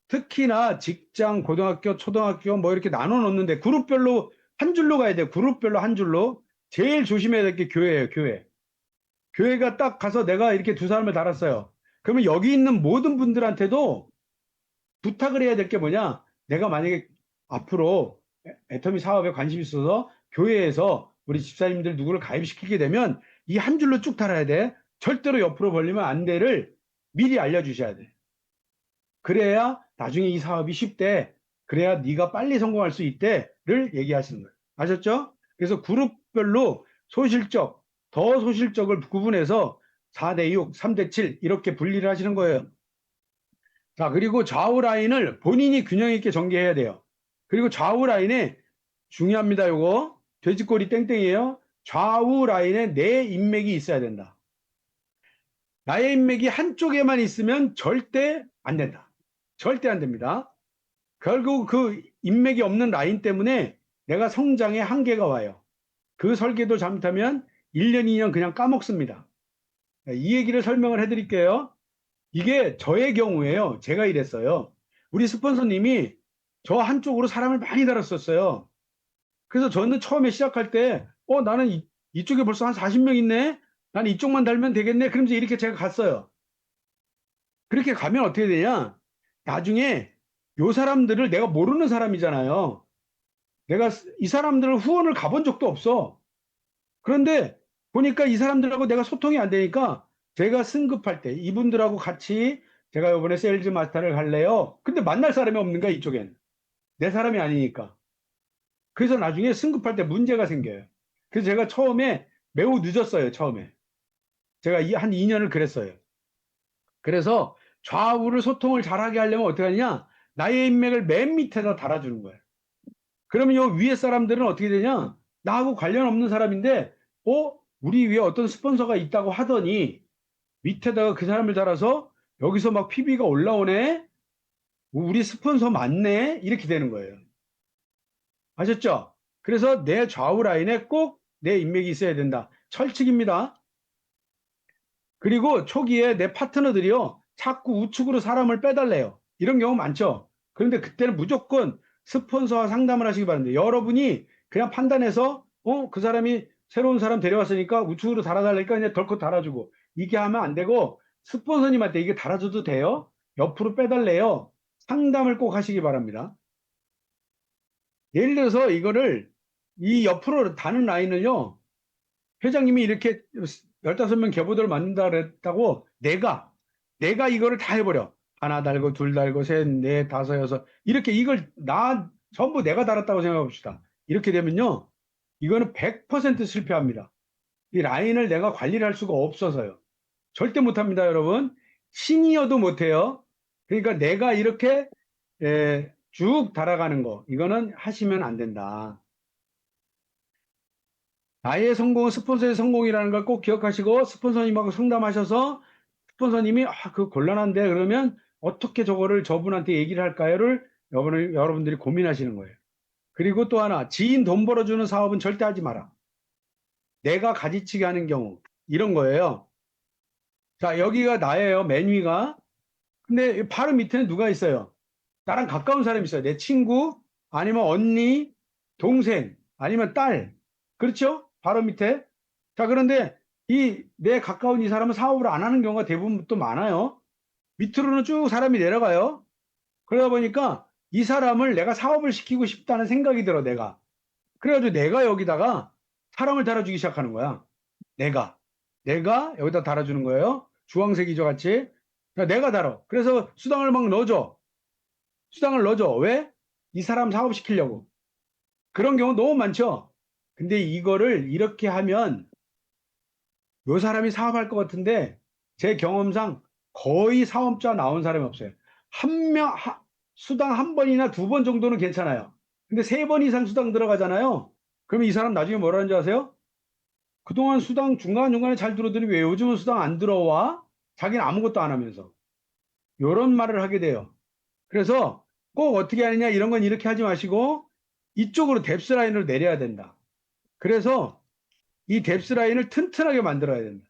특히나 직장, 고등학교, 초등학교 뭐 이렇게 나눠 놓는데 그룹별로 한 줄로 가야 돼요. 그룹별로 한 줄로. 제일 조심해야 될 게 교회예요, 교회. 교회가 딱 가서 내가 이렇게 두 사람을 달았어요. 그러면 여기 있는 모든 분들한테도 부탁을 해야 될 게 뭐냐? 내가 만약에 앞으로 애터미 사업에 관심이 있어서 교회에서 우리 집사님들 누구를 가입시키게 되면 이 한 줄로 쭉 달아야 돼. 절대로 옆으로 벌리면 안 돼를 미리 알려주셔야 돼. 그래야 나중에 이 사업이 쉽대. 그래야 네가 빨리 성공할 수 있대를 얘기하시는 거예요. 아셨죠? 그래서 그룹별로 소실적, 더 소실적을 구분해서 4대 6, 3대 7 이렇게 분리를 하시는 거예요. 자, 그리고 좌우 라인을 본인이 균형 있게 전개해야 돼요. 그리고 좌우 라인에 중요합니다. 요거 돼지꼬리 땡땡이에요. 좌우 라인에 내 인맥이 있어야 된다. 나의 인맥이 한쪽에만 있으면 절대 안 된다. 절대 안 됩니다. 결국 그 인맥이 없는 라인 때문에 내가 성장에 한계가 와요. 그 설계도 잘못하면 1년, 2년 그냥 까먹습니다. 이 얘기를 설명을 해드릴게요. 이게 저의 경우에요. 제가 이랬어요. 우리 스폰서님이 저 한쪽으로 사람을 많이 달았었어요. 그래서 저는 처음에 시작할 때, 나는 이쪽에 벌써 한 40명 있네? 나는 이쪽만 달면 되겠네? 그러면서 이렇게 제가 갔어요. 그렇게 가면 어떻게 되냐? 나중에 요 사람들을 내가 모르는 사람이잖아요. 내가 이 사람들을 후원을 가본 적도 없어. 그런데 보니까 이 사람들하고 내가 소통이 안 되니까 제가 승급할 때 이분들하고 같이 제가 이번에 세일즈 마스터를 갈래요. 근데 만날 사람이 없는 거야, 이쪽엔. 내 사람이 아니니까. 그래서 나중에 승급할 때 문제가 생겨요. 그래서 제가 처음에 매우 늦었어요, 처음에. 제가 한 2년을 그랬어요. 그래서 좌우를 소통을 잘하게 하려면 어떻게 하느냐? 나의 인맥을 맨 밑에다 달아주는 거예요. 그러면 요 위에 사람들은 어떻게 되냐? 나하고 관련 없는 사람인데, 우리 위에 어떤 스폰서가 있다고 하더니 밑에다가 그 사람을 달아서 여기서 막 PB가 올라오네? 우리 스폰서 맞네? 이렇게 되는 거예요. 아셨죠? 그래서 내 좌우 라인에 꼭 내 인맥이 있어야 된다. 철칙입니다. 그리고 초기에 내 파트너들이요, 자꾸 우측으로 사람을 빼달래요. 이런 경우 많죠. 그런데 그때는 무조건 스폰서와 상담을 하시기 바랍니다. 여러분이 그냥 판단해서, 그 사람이 새로운 사람 데려왔으니까 우측으로 달아달라니까 그냥 덜컥 달아주고, 이게 하면 안 되고, 스폰서님한테 이게 달아줘도 돼요? 옆으로 빼달래요? 상담을 꼭 하시기 바랍니다. 예를 들어서 이거를, 이 옆으로 다는 라인을요, 회장님이 이렇게 15명 계보들을 만든다 그랬다고 내가 이거를 다 해버려. 하나 달고 둘 달고 셋, 넷, 다섯, 여섯 이렇게 이걸 전부 내가 달았다고 생각해 봅시다. 이렇게 되면요. 이거는 100% 실패합니다. 이 라인을 내가 관리를 할 수가 없어서요. 절대 못합니다, 여러분. 신이어도 못해요. 그러니까 내가 이렇게 쭉 달아가는 거 이거는 하시면 안 된다. 나의 성공은 스폰서의 성공이라는 걸 꼭 기억하시고 스폰서님하고 상담하셔서 스폰서님이 그 곤란한데 그러면 어떻게 저거를 저분한테 얘기를 할까요를 여러분들이 고민하시는 거예요. 그리고 또 하나 지인 돈 벌어주는 사업은 절대 하지 마라. 내가 가지치기 하는 경우 이런 거예요. 자, 여기가 나예요. 맨 위가. 근데 바로 밑에는 누가 있어요? 나랑 가까운 사람이 있어요. 내 친구 아니면 언니, 동생 아니면 딸. 그렇죠? 바로 밑에. 자, 그런데 내 가까운 이 사람은 사업을 안 하는 경우가 대부분 또 많아요. 밑으로는 쭉 사람이 내려가요. 그러다 보니까 이 사람을 내가 사업을 시키고 싶다는 생각이 들어, 내가. 그래가지고 내가 여기다가 사람을 달아주기 시작하는 거야. 내가. 내가 여기다 달아주는 거예요. 주황색이죠, 같이. 내가 달아. 그래서 수당을 막 넣어줘. 수당을 넣어줘. 왜? 이 사람 사업 시키려고. 그런 경우 너무 많죠? 근데 이거를 이렇게 하면 요 사람이 사업할 것 같은데 제 경험상 거의 사업자 나온 사람이 없어요. 수당 한 번이나 두 번 정도는 괜찮아요. 근데 세 번 이상 수당 들어가잖아요. 그러면 이 사람 나중에 뭐라는 줄 아세요? 그동안 수당 중간중간에 잘 들어오더니 왜 요즘은 수당 안 들어와? 자기는 아무것도 안 하면서. 요런 말을 하게 돼요. 그래서 꼭 어떻게 하느냐 이런 건 이렇게 하지 마시고 이쪽으로 뎁스 라인을 내려야 된다. 그래서 이 뎁스 라인을 튼튼하게 만들어야 된다.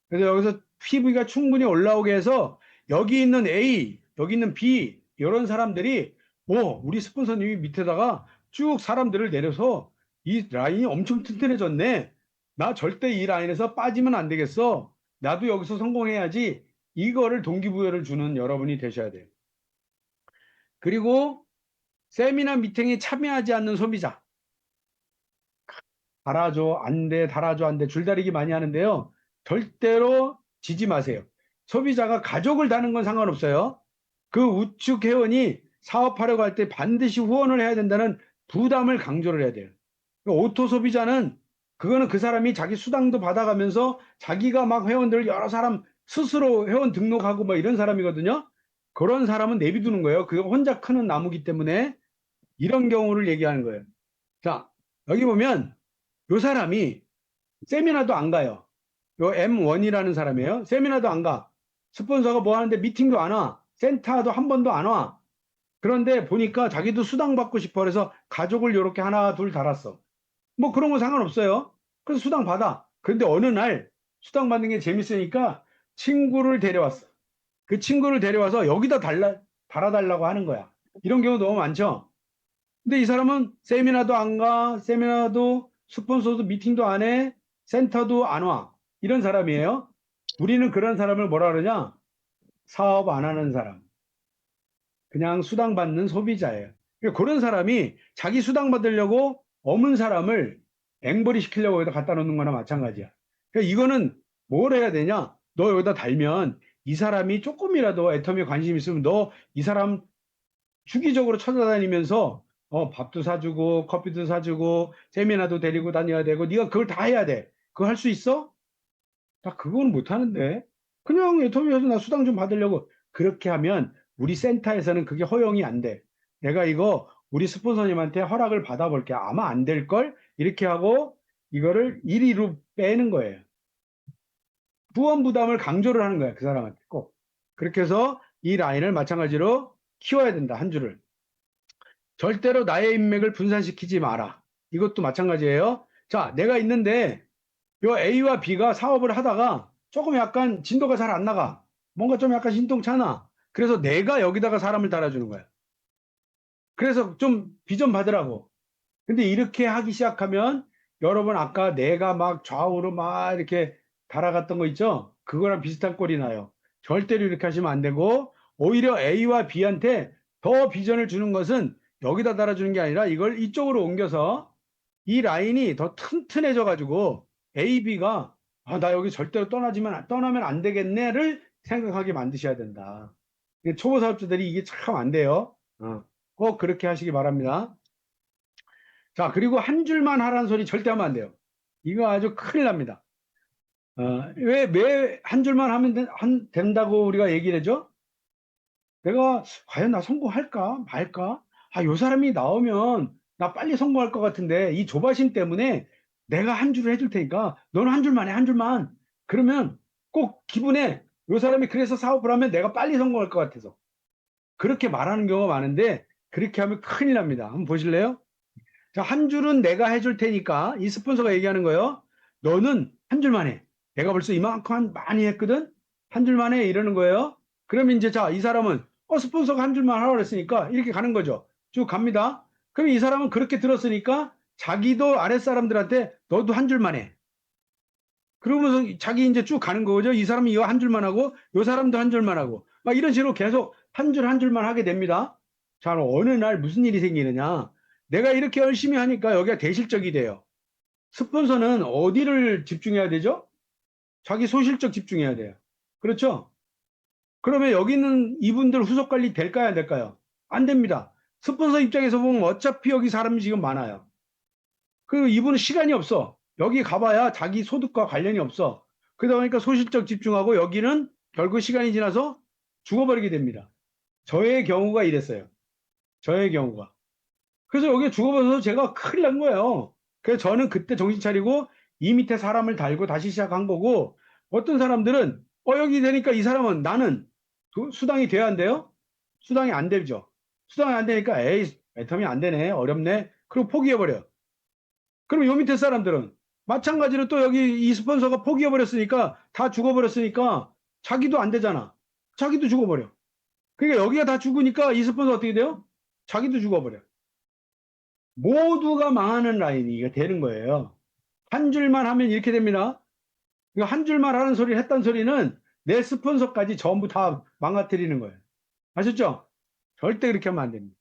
그래서 여기서 PV가 충분히 올라오게 해서 여기 있는 A, 여기 있는 B 이런 사람들이 우리 스폰서님이 밑에다가 쭉 사람들을 내려서 이 라인이 엄청 튼튼해졌네. 나 절대 이 라인에서 빠지면 안 되겠어. 나도 여기서 성공해야지. 이거를 동기부여를 주는 여러분이 되셔야 돼요. 그리고 세미나 미팅에 참여하지 않는 소비자. 달아줘, 안 돼, 달아줘, 안 돼. 줄다리기 많이 하는데요. 절대로 지지 마세요. 소비자가 가족을 다는 건 상관없어요. 그 우측 회원이 사업하려고 할 때 반드시 후원을 해야 된다는 부담을 강조를 해야 돼요. 오토 소비자는 그거는 그 사람이 자기 수당도 받아가면서 자기가 막 회원들을 여러 사람 스스로 회원 등록하고 뭐 이런 사람이거든요. 그런 사람은 내비두는 거예요. 그거 혼자 크는 나무기 때문에 이런 경우를 얘기하는 거예요. 자, 여기 보면 요 사람이 세미나도 안 가요. 요 M1이라는 사람이에요. 세미나도 안 가. 스폰서가 뭐 하는데 미팅도 안 와. 센터도 한 번도 안 와. 그런데 보니까 자기도 수당 받고 싶어 그래서 가족을 이렇게 하나 둘 달았어. 뭐 그런 거 상관없어요. 그래서 수당 받아. 그런데 어느 날 수당 받는 게 재밌으니까 친구를 데려왔어. 그 친구를 데려와서 여기다 달아달라고 하는 거야. 이런 경우 너무 많죠. 근데 이 사람은 세미나도 안 가, 세미나도 스폰서도 미팅도 안 해, 센터도 안 와. 이런 사람이에요. 우리는 그런 사람을 뭐라 그러냐? 사업 안 하는 사람. 그냥 수당 받는 소비자예요. 그러니까 그런 사람이 자기 수당 받으려고 어문 사람을 앵벌이 시키려고 여기다 갖다 놓는 거나 마찬가지야. 그러니까 이거는 뭘 해야 되냐? 너 여기다 달면 이 사람이 조금이라도 애터미에 관심 있으면 너 이 사람 주기적으로 찾아다니면서 밥도 사주고 커피도 사주고 세미나도 데리고 다녀야 되고 네가 그걸 다 해야 돼. 그거 할 수 있어? 나 그건 못 하는데. 그냥 애터미에서 나 수당 좀 받으려고. 그렇게 하면 우리 센터에서는 그게 허용이 안 돼. 내가 이거 우리 스폰서님한테 허락을 받아볼게. 아마 안 될걸? 이렇게 하고 이거를 1위로 빼는 거예요. 후원 부담을 강조를 하는 거야. 그 사람한테 꼭. 그렇게 해서 이 라인을 마찬가지로 키워야 된다. 한 줄을. 절대로 나의 인맥을 분산시키지 마라. 이것도 마찬가지예요. 자, 내가 있는데 요 A와 B가 사업을 하다가 조금 약간 진도가 잘 안 나가. 뭔가 좀 약간 신통찮아. 그래서 내가 여기다가 사람을 달아주는 거야. 그래서 좀 비전 받으라고. 근데 이렇게 하기 시작하면 여러분 아까 내가 막 좌우로 막 이렇게 달아갔던 거 있죠? 그거랑 비슷한 꼴이 나요. 절대로 이렇게 하시면 안 되고 오히려 A와 B한테 더 비전을 주는 것은 여기다 달아주는 게 아니라 이걸 이쪽으로 옮겨서 이 라인이 더 튼튼해져 가지고 A, B가 나 여기 절대로 떠나면 안 되겠네를 생각하게 만드셔야 된다. 초보 사업자들이 이게 참 안 돼요. 꼭 그렇게 하시기 바랍니다. 자, 그리고 한 줄만 하라는 소리 절대 하면 안 돼요. 이거 아주 큰일 납니다. 왜 한 줄만 하면 된다고 우리가 얘기를 해죠? 내가 과연 나 성공할까 말까? 요 사람이 나오면 나 빨리 성공할 것 같은데 이 조바심 때문에 내가 한 줄을 해줄 테니까 너는 한 줄만 해, 한 줄만. 그러면 꼭 기분에 요 사람이 그래서 사업을 하면 내가 빨리 성공할 것 같아서 그렇게 말하는 경우가 많은데 그렇게 하면 큰일 납니다. 한번 보실래요? 자, 한 줄은 내가 해줄 테니까 이 스폰서가 얘기하는 거예요. 너는 한 줄만 해. 내가 벌써 이만큼 많이 했거든? 한 줄만 해. 이러는 거예요. 그러면 이제 자, 이 사람은 스폰서가 한 줄만 하라고 그랬으니까 이렇게 가는 거죠. 쭉 갑니다. 그럼 이 사람은 그렇게 들었으니까 자기도 아랫사람들한테 너도 한 줄만 해. 그러면서 자기 이제 쭉 가는 거죠. 이 사람이 이거 한 줄만 하고 이 사람도 한 줄만 하고 막 이런 식으로 계속 한 줄만 하게 됩니다. 자, 어느 날 무슨 일이 생기느냐. 내가 이렇게 열심히 하니까 여기가 대실적이 돼요. 스폰서는 어디를 집중해야 되죠? 자기 소실적 집중해야 돼요. 그렇죠? 그러면 여기 있는 이분들 후속 관리 될까요? 안 될까요? 안 됩니다. 스폰서 입장에서 보면 어차피 여기 사람이 지금 많아요. 그 이분은 시간이 없어. 여기 가봐야 자기 소득과 관련이 없어. 그러다 보니까 소실적 집중하고 여기는 결국 시간이 지나서 죽어버리게 됩니다. 저의 경우가 이랬어요. 저의 경우가. 그래서 여기 죽어버려서 제가 큰일 난 거예요. 그래서 저는 그때 정신 차리고 이 밑에 사람을 달고 다시 시작한 거고, 어떤 사람들은 여기 되니까 이 사람은 나는 수당이 돼야 한대요? 수당이 안 되죠. 수당이 안 되니까 에이 애텀이 안 되네 어렵네 그리고 포기해버려. 그럼 요 밑에 사람들은 마찬가지로 또 여기 이 스폰서가 포기해버렸으니까 다 죽어버렸으니까 자기도 안 되잖아. 자기도 죽어버려. 그러니까 여기가 다 죽으니까 이 스폰서 어떻게 돼요? 자기도 죽어버려. 모두가 망하는 라인이 이게 되는 거예요. 한 줄만 하면 이렇게 됩니다. 한 줄만 하는 소리를 했단 소리는 내 스폰서까지 전부 다 망가뜨리는 거예요. 아셨죠? 절대 그렇게 하면 안 됩니다.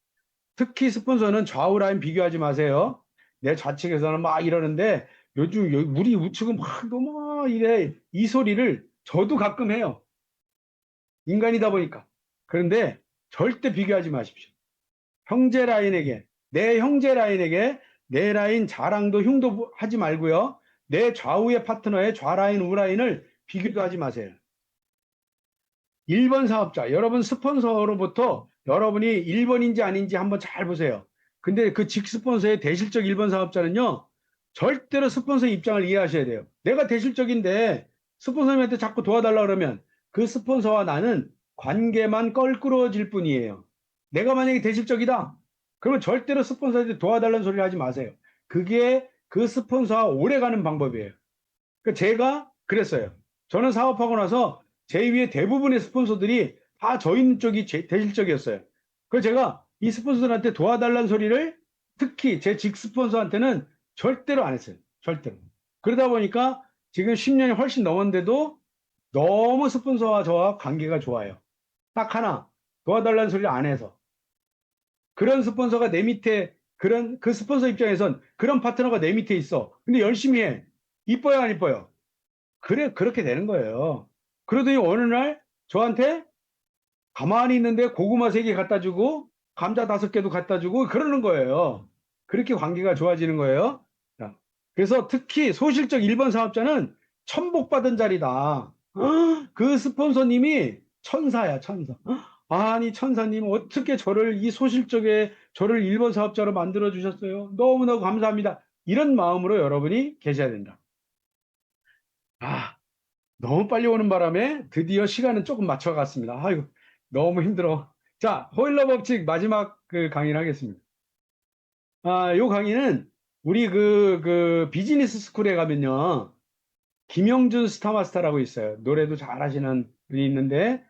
특히 스폰서는 좌우 라인 비교하지 마세요. 내 좌측에서는 막 이러는데 요즘 우리 우측은 막 너무 이래 이 소리를 저도 가끔 해요. 인간이다 보니까. 그런데 절대 비교하지 마십시오. 형제 라인에게 내 형제 라인에게 내 라인 자랑도 흉도 하지 말고요. 내 좌우의 파트너의 좌라인 우라인을 비교도 하지 마세요. 1번 사업자, 여러분 스폰서로부터 여러분이 1번인지 아닌지 한번 잘 보세요. 근데 그 직스폰서의 대실적 1번 사업자는요, 절대로 스폰서 입장을 이해하셔야 돼요. 내가 대실적인데 스폰서님한테 자꾸 도와달라 그러면 그 스폰서와 나는 관계만 껄끄러워질 뿐이에요. 내가 만약에 대실적이다, 그러면 절대로 스폰서한테 도와달라는 소리를 하지 마세요. 그게 그 스폰서와 오래가는 방법이에요. 그러니까 제가 그랬어요. 저는 사업하고 나서 제 위에 대부분의 스폰서들이 다 저 있는 쪽이 대실적이었어요. 그래서 제가 이 스폰서들한테 도와달라는 소리를 특히 제 직 스폰서한테는 절대로 안 했어요. 절대로. 그러다 보니까 지금 10년이 훨씬 넘었는데도 너무 스폰서와 저와 관계가 좋아요. 딱 하나 도와달라는 소리를 안 해서. 그런 스폰서가 내 밑에 그 스폰서 입장에선 그런 파트너가 내 밑에 있어. 근데 열심히 해. 이뻐요, 안 이뻐요? 그래, 그렇게 되는 거예요. 그러더니 어느 날 저한테 가만히 있는데 고구마 3개 갖다 주고 감자 5개도 갖다 주고 그러는 거예요. 그렇게 관계가 좋아지는 거예요. 자, 그래서 특히 소실적 1번 사업자는 천복받은 자리다. 그 스폰서님이 천사야, 천사. 아니, 천사님, 어떻게 저를 이 소실적에 저를 1번 사업자로 만들어 주셨어요? 너무너무 감사합니다. 이런 마음으로 여러분이 계셔야 된다. 너무 빨리 오는 바람에 드디어 시간은 조금 맞춰갔습니다. 아이고, 너무 힘들어. 자, 호일러 법칙 마지막 그 강의를 하겠습니다. 요 강의는 우리 그 비즈니스 스쿨에 가면요. 김영준 스타마스터라고 있어요. 노래도 잘하시는 분이 있는데,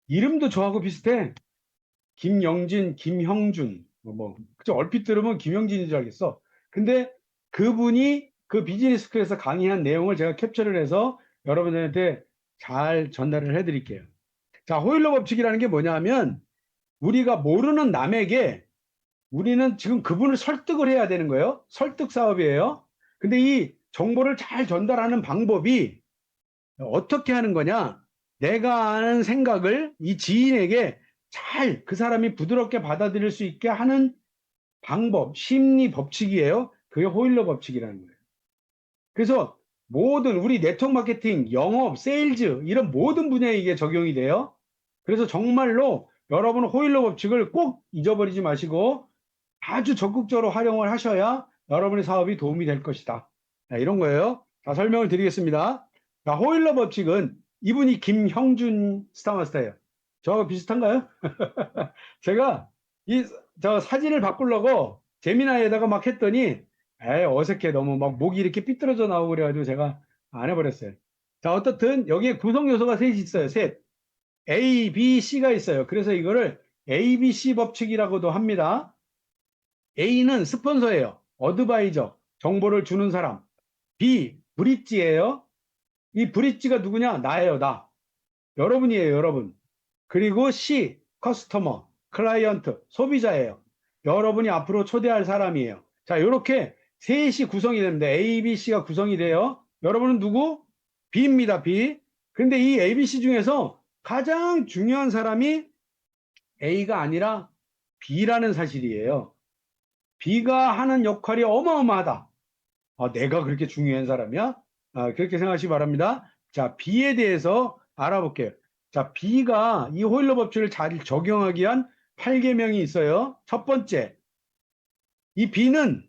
이름도 저하고 비슷해. 김영진, 김형준. 그죠? 얼핏 들으면 김영진인 줄 알겠어. 근데 그분이 그 비즈니스 스쿨에서 강의한 내용을 제가 캡처를 해서 여러분들한테 잘 전달을 해드릴게요. 자, 호일러 법칙이라는 게 뭐냐면 우리가 모르는 남에게 우리는 지금 그분을 설득을 해야 되는 거예요. 설득 사업이에요. 근데 이 정보를 잘 전달하는 방법이 어떻게 하는 거냐? 내가 아는 생각을 이 지인에게 잘 그 사람이 부드럽게 받아들일 수 있게 하는 방법, 심리 법칙이에요. 그게 호일러 법칙이라는 거예요. 그래서 모든 우리 네트워크 마케팅, 영업, 세일즈 이런 모든 분야에 이게 적용이 돼요. 그래서 정말로 여러분 호일러 법칙을 꼭 잊어버리지 마시고 아주 적극적으로 활용을 하셔야 여러분의 사업이 도움이 될 것이다. 자, 이런 거예요. 자, 설명을 드리겠습니다. 자, 호일러 법칙은 이분이 김형준 스타마스터예요. 저하고 비슷한가요? 제가 저 사진을 바꾸려고 재미나이에다가 막 했더니 어색해 너무 막 목이 이렇게 삐뚤어져 나오고 그래가지고 제가 안 해버렸어요. 자, 어떻든 여기에 구성 요소가 셋이 있어요. 셋. A, B, C가 있어요. 그래서 이거를 A, B, C 법칙이라고도 합니다. A는 스폰서예요. 어드바이저, 정보를 주는 사람. B, 브릿지예요. 이 브릿지가 누구냐? 나예요, 나. 여러분이에요, 여러분. 그리고 C, 커스터머, 클라이언트, 소비자예요. 여러분이 앞으로 초대할 사람이에요. 자, 이렇게 셋이 구성이 됩니다. A, B, C가 구성이 돼요. 여러분은 누구? B입니다, B. 근데 이 A, B, C 중에서 가장 중요한 사람이 A가 아니라 B라는 사실이에요. B가 하는 역할이 어마어마하다. 내가 그렇게 중요한 사람이야? 그렇게 생각하시기 바랍니다. 자, B에 대해서 알아볼게요. 자, B가 이 호일러 법칙을 잘 적용하기 위한 8계명이 있어요. 첫 번째, 이 B는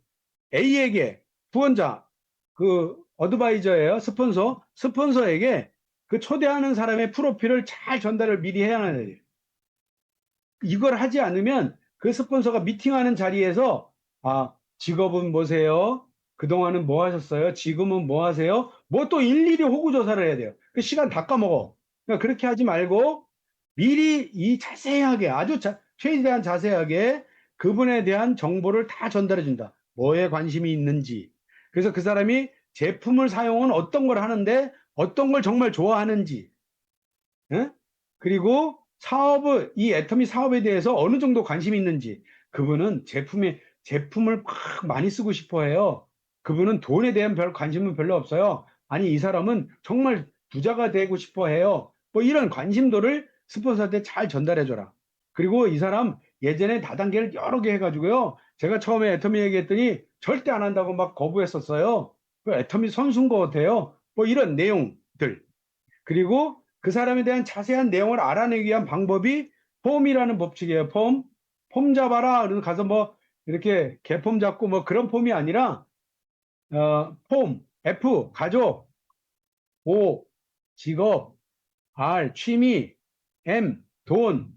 A에게 후원자, 그 어드바이저예요. 스폰서. 스폰서에게 그 초대하는 사람의 프로필을 잘 전달을 미리 해야 하는 거예요. 이걸 하지 않으면 그 스폰서가 미팅하는 자리에서 직업은 뭐세요? 그동안은 뭐 하셨어요? 지금은 뭐 하세요? 뭐 또 일일이 호구조사를 해야 돼요. 그 시간 다 까먹어. 그러니까 그렇게 하지 말고 미리 이 자세하게 최대한 자세하게 그분에 대한 정보를 다 전달해 준다. 뭐에 관심이 있는지. 그래서 그 사람이 제품을 사용은 어떤 걸 하는데 어떤 걸 정말 좋아하는지. 예? 그리고 이 애터미 사업에 대해서 어느 정도 관심이 있는지. 그분은 제품을 막 많이 쓰고 싶어 해요. 그분은 돈에 대한 별 관심은 별로 없어요. 아니, 이 사람은 정말 부자가 되고 싶어 해요. 뭐 이런 관심도를 스폰서한테 잘 전달해 줘라. 그리고 이 사람 예전에 다단계를 여러 개 해가지고요. 제가 처음에 애터미 얘기했더니 절대 안 한다고 막 거부했었어요. 그 애터미 선수인 것 같아요. 뭐 이런 내용들. 그리고 그 사람에 대한 자세한 내용을 알아내기 위한 방법이 폼이라는 법칙이에요. 폼 잡아라. 그래서 가서 뭐 이렇게 개폼 잡고 뭐 그런 폼이 아니라 F 가족, O 직업, R 취미, M 돈,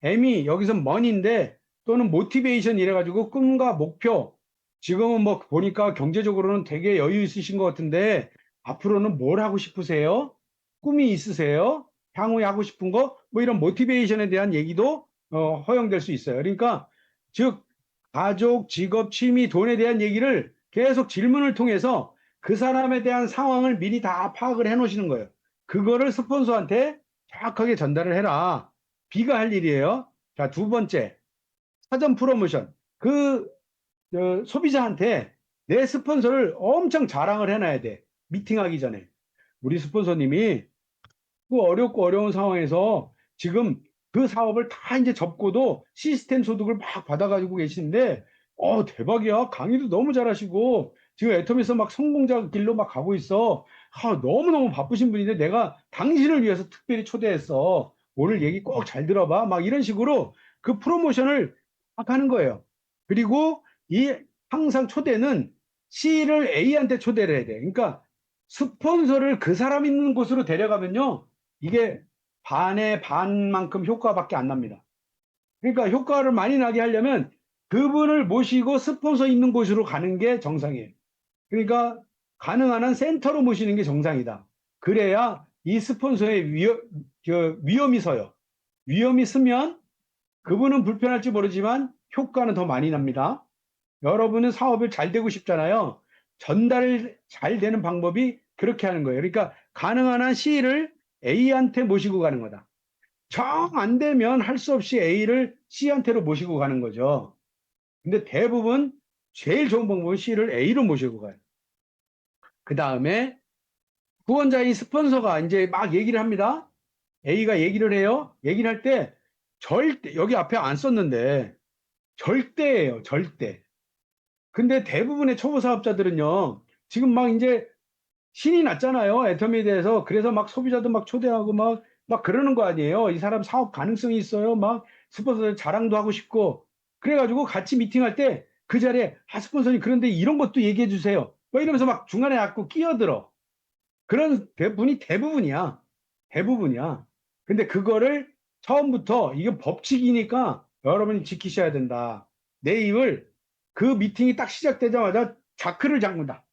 M이 여기서 money인데 또는 모티베이션 이래가지고 꿈과 목표. 지금은 뭐 보니까 경제적으로는 되게 여유 있으신 것 같은데 앞으로는 뭘 하고 싶으세요? 꿈이 있으세요? 향후에 하고 싶은 거? 뭐 이런 모티베이션에 대한 얘기도 허용될 수 있어요. 그러니까 즉 가족, 직업, 취미, 돈에 대한 얘기를 계속 질문을 통해서 그 사람에 대한 상황을 미리 다 파악을 해 놓으시는 거예요. 그거를 스폰서한테 정확하게 전달을 해라. B가 할 일이에요. 자, 두 번째, 사전 프로모션. 소비자한테 내 스폰서를 엄청 자랑을 해놔야 돼. 미팅하기 전에. 우리 스폰서님이 그 어렵고 어려운 상황에서 지금 그 사업을 다 이제 접고도 시스템 소득을 막 받아가지고 계시는데, 대박이야. 강의도 너무 잘하시고, 지금 애텀에서 막 성공자 길로 막 가고 있어. 너무너무 바쁘신 분인데 내가 당신을 위해서 특별히 초대했어. 오늘 얘기 꼭 잘 들어봐. 막 이런 식으로 그 프로모션을 막 하는 거예요. 그리고 항상 초대는 C를 A한테 초대를 해야 돼. 그러니까 스폰서를 그 사람 있는 곳으로 데려가면요. 이게 반의 반만큼 효과밖에 안 납니다. 그러니까 효과를 많이 나게 하려면 그분을 모시고 스폰서 있는 곳으로 가는 게 정상이에요. 그러니까 가능한 한 센터로 모시는 게 정상이다. 그래야 이 스폰서의 위험이 서요. 위험이 서면 그분은 불편할지 모르지만 효과는 더 많이 납니다. 여러분은 사업을 잘 되고 싶잖아요. 전달 잘 되는 방법이 그렇게 하는 거예요. 그러니까 가능한 한 C를 A한테 모시고 가는 거다. 정 안 되면 할 수 없이 A를 C한테로 모시고 가는 거죠. 근데 대부분 제일 좋은 방법은 C를 A로 모시고 가요. 그 다음에 후원자인 스폰서가 이제 막 얘기를 합니다. A가 얘기를 해요. 얘기를 할 때 절대, 여기 앞에 안 썼는데 절대예요. 절대. 근데 대부분의 초보 사업자들은요, 지금 막 이제 신이 났잖아요. 애터미에 대해서. 그래서 막 소비자도 막 초대하고 막 그러는 거 아니에요. 이 사람 사업 가능성이 있어요. 막 스폰서 자랑도 하고 싶고. 그래가지고 같이 미팅할 때 그 자리에, 스폰서님, 그런데 이런 것도 얘기해 주세요. 뭐 이러면서 막 중간에 자꾸 끼어들어. 그런 분이 대부분이야. 대부분이야. 근데 그거를 처음부터 이게 법칙이니까 여러분이 지키셔야 된다. 내 입을 그 미팅이 딱 시작되자마자 자크를 잠근다.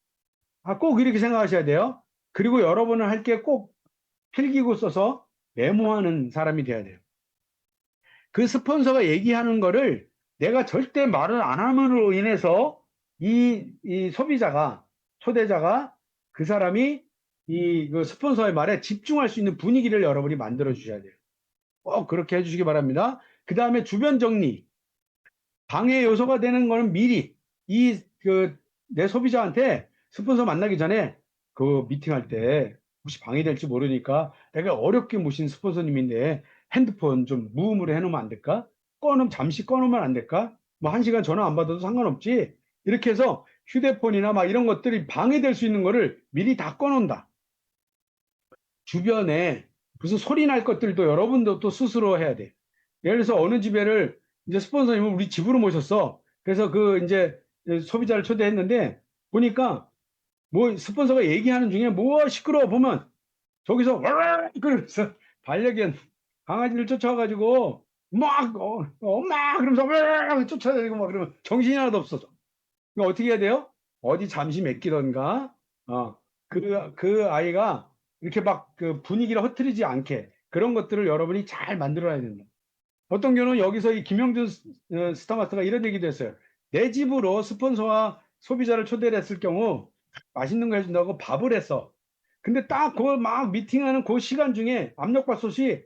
꼭 이렇게 생각하셔야 돼요. 그리고 여러분은 할 게 꼭 필기구 써서 메모하는 사람이 돼야 돼요. 그 스폰서가 얘기하는 거를 내가 절대 말을 안 함으로 인해서 이 소비자가, 초대자가, 그 사람이 그 스폰서의 말에 집중할 수 있는 분위기를 여러분이 만들어 주셔야 돼요. 꼭 그렇게 해주시기 바랍니다. 그 다음에 주변 정리. 방해 요소가 되는 거는 미리 내 소비자한테 스폰서 만나기 전에 그 미팅할 때 혹시 방해될지 모르니까 내가 어렵게 모신 스폰서님인데 핸드폰 좀 무음으로 해놓으면 안 될까? 잠시 꺼놓으면 안 될까? 뭐 1시간 전화 안 받아도 상관없지. 이렇게 해서 휴대폰이나 막 이런 것들이 방해될 수 있는 거를 미리 다 꺼놓는다. 주변에 무슨 소리 날 것들도 여러분도 또 스스로 해야 돼. 예를 들어서 어느 집에를 이제 스폰서님을 우리 집으로 모셨어. 그래서 이제 소비자를 초대했는데 보니까 뭐 스폰서가 얘기하는 중에 뭐 시끄러워 보면 저기서 와르르 그러면서 반려견 강아지를 쫓아가지고 막 엄마 그러면서 와르르 쫓아다니고 막 그러면 정신이 하나도 없어져. 그럼 어떻게 해야 돼요? 어디 잠시 맡기던가 그 아이가 이렇게 막 그 분위기를 흐트리지 않게 그런 것들을 여러분이 잘 만들어야 된다. 어떤 경우는 여기서 이 김영준 스타마스터가 이런 얘기도 했어요. 내 집으로 스폰서와 소비자를 초대를 했을 경우 맛있는 거 해준다고 밥을 했어. 근데 딱 그 막 미팅하는 그 시간 중에 압력밥솥이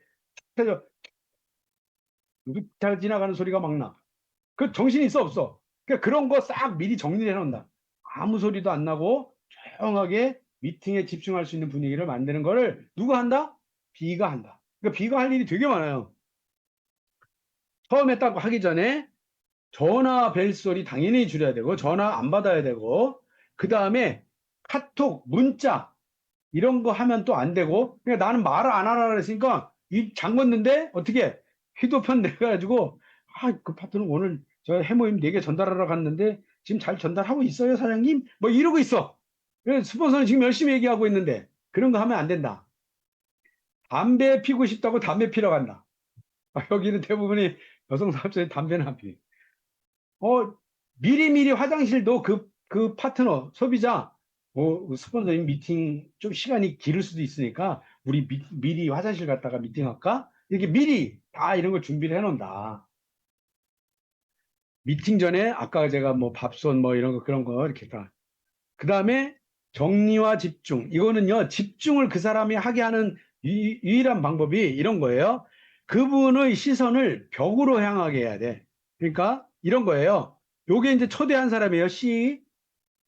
잘 지나가는 소리가 막 나. 그 정신이 있어 없어? 그러니까 그런 거 싹 미리 정리를 해놓는다. 아무 소리도 안 나고 조용하게 미팅에 집중할 수 있는 분위기를 만드는 거를 누가 한다? B가 한다. 그러니까 B가 할 일이 되게 많아요. 처음에 딱 하기 전에 전화 벨 소리 당연히 줄여야 되고 전화 안 받아야 되고 그 다음에 카톡, 문자 이런 거 하면 또 안 되고 그러니까 나는 말을 안 하라 그랬으니까 이 잠궜는데 어떻게 휴대폰 내가지고 그 파트너 오늘 저 해모임 4개 전달하러 갔는데 지금 잘 전달하고 있어요 사장님? 뭐 이러고 있어. 그래서 스폰서는 지금 열심히 얘기하고 있는데 그런 거 하면 안 된다. 담배 피고 싶다고 담배 피러 간다. 여기는 대부분이 여성 사업자의 담배는 안 피. 미리미리 화장실도 그 파트너, 소비자, 스폰서님 미팅 좀 시간이 길을 수도 있으니까 우리 미리 화장실 갔다가 미팅할까? 이렇게 미리 다 이런 걸 준비를 해놓는다. 미팅 전에 아까 제가 뭐 밥솥 뭐 이런 거 그런 거 이렇게 다. 그 다음에 정리와 집중. 이거는요, 집중을 그 사람이 하게 하는 유일한 방법이 이런 거예요. 그분의 시선을 벽으로 향하게 해야 돼. 그러니까 이런 거예요. 요게 이제 초대한 사람이에요. C.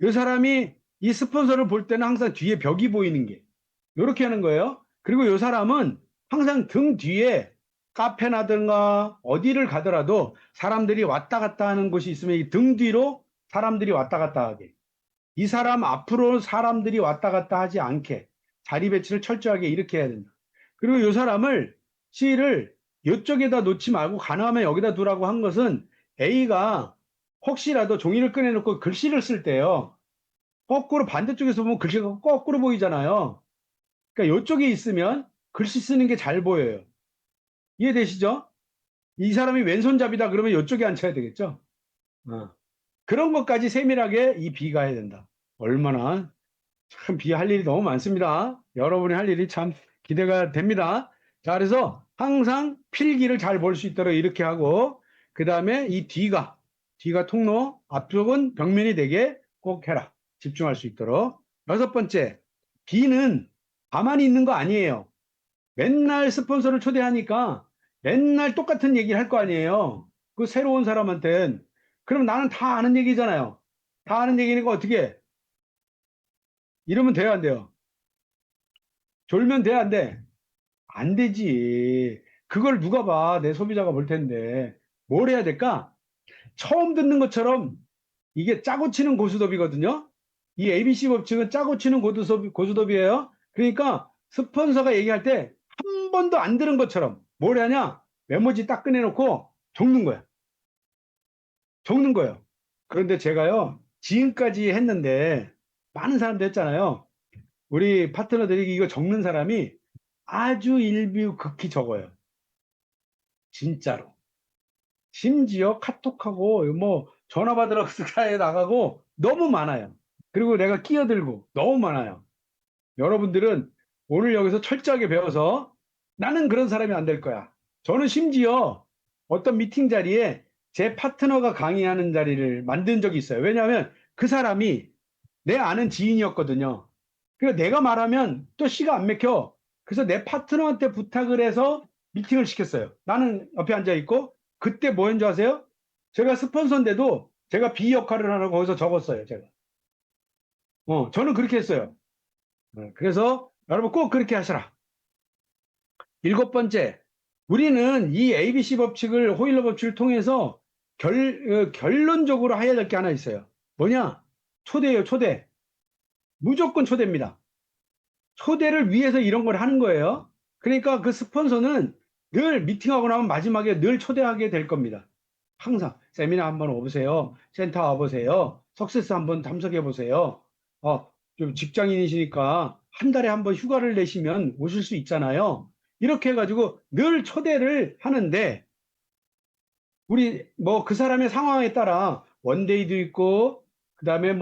이 사람이 이 스폰서를 볼 때는 항상 뒤에 벽이 보이는 게. 이렇게 하는 거예요. 그리고 이 사람은 항상 등 뒤에 카페나든가 어디를 가더라도 사람들이 왔다 갔다 하는 곳이 있으면 이 등 뒤로 사람들이 왔다 갔다 하게. 이 사람 앞으로 사람들이 왔다 갔다 하지 않게 자리 배치를 철저하게 이렇게 해야 된다. 그리고 이 사람을 C를 이쪽에다 놓지 말고 가능하면 여기다 두라고 한 것은 A가 혹시라도 종이를 꺼내놓고 글씨를 쓸 때요. 거꾸로 반대쪽에서 보면 글씨가 거꾸로 보이잖아요. 그러니까 이쪽에 있으면 글씨 쓰는 게 잘 보여요. 이해되시죠? 이 사람이 왼손잡이다 그러면 이쪽에 앉혀야 되겠죠? 그런 것까지 세밀하게 이 B가 해야 된다. 얼마나 참 비할 일이 너무 많습니다. 여러분이 할 일이 참 기대가 됩니다. 자, 그래서 항상 필기를 잘 볼 수 있도록 이렇게 하고, 그 다음에 이 뒤가 통로, 앞쪽은 벽면이 되게 꼭 해라. 집중할 수 있도록. 6번째, B는 가만히 있는 거 아니에요. 맨날 스폰서를 초대하니까 맨날 똑같은 얘기를 할 거 아니에요. 그 새로운 사람한텐. 그럼 나는 다 아는 얘기잖아요. 다 아는 얘기니까 어떻게 해? 이러면 돼요, 안 돼요? 졸면 돼, 안 돼? 안 되지. 그걸 누가 봐. 내 소비자가 볼 텐데. 뭘 해야 될까? 처음 듣는 것처럼 이게 짜고 치는 고스톱이거든요. 이 ABC 법칙은 짜고 치는 고스톱이에요. 그러니까 스폰서가 얘기할 때 한 번도 안 들은 것처럼 뭘 하냐? 메모지 딱 꺼내놓고 적는 거야. 적는 거예요. 그런데 제가요, 지금까지 했는데 많은 사람들 했잖아요. 우리 파트너들이 이거 적는 사람이 아주 일부 극히 적어요. 진짜로. 심지어 카톡하고 뭐 전화 받으러 스카이에 나가고 너무 많아요. 그리고 내가 끼어들고 너무 많아요. 여러분들은 오늘 여기서 철저하게 배워서 나는 그런 사람이 안 될 거야. 저는 심지어 어떤 미팅 자리에 제 파트너가 강의하는 자리를 만든 적이 있어요. 왜냐하면 그 사람이 내 아는 지인이었거든요. 그러니까 내가 말하면 또 씨가 안 맥혀. 그래서 내 파트너한테 부탁을 해서 미팅을 시켰어요. 나는 옆에 앉아 있고 그때 뭐 했는 줄 아세요? 제가 스폰서인데도 제가 B 역할을 하라고 거기서 적었어요. 제가. 저는 그렇게 했어요. 그래서 여러분 꼭 그렇게 하시라. 7번째, 우리는 이 ABC 법칙을 호일러 법칙을 통해서 결론적으로 해야 될 게 하나 있어요. 뭐냐? 초대예요, 초대. 무조건 초대입니다. 초대를 위해서 이런 걸 하는 거예요. 그러니까 그 스폰서는 늘 미팅하고 나면 마지막에 늘 초대하게 될 겁니다. 항상 세미나 한번 와보세요. 센터 와보세요. 석세스 한번 참석해 보세요. 좀 직장인이시니까 한 달에 한 번 휴가를 내시면 오실 수 있잖아요. 이렇게 해가지고 늘 초대를 하는데 우리 뭐 그 사람의 상황에 따라 원데이도 있고 그다음에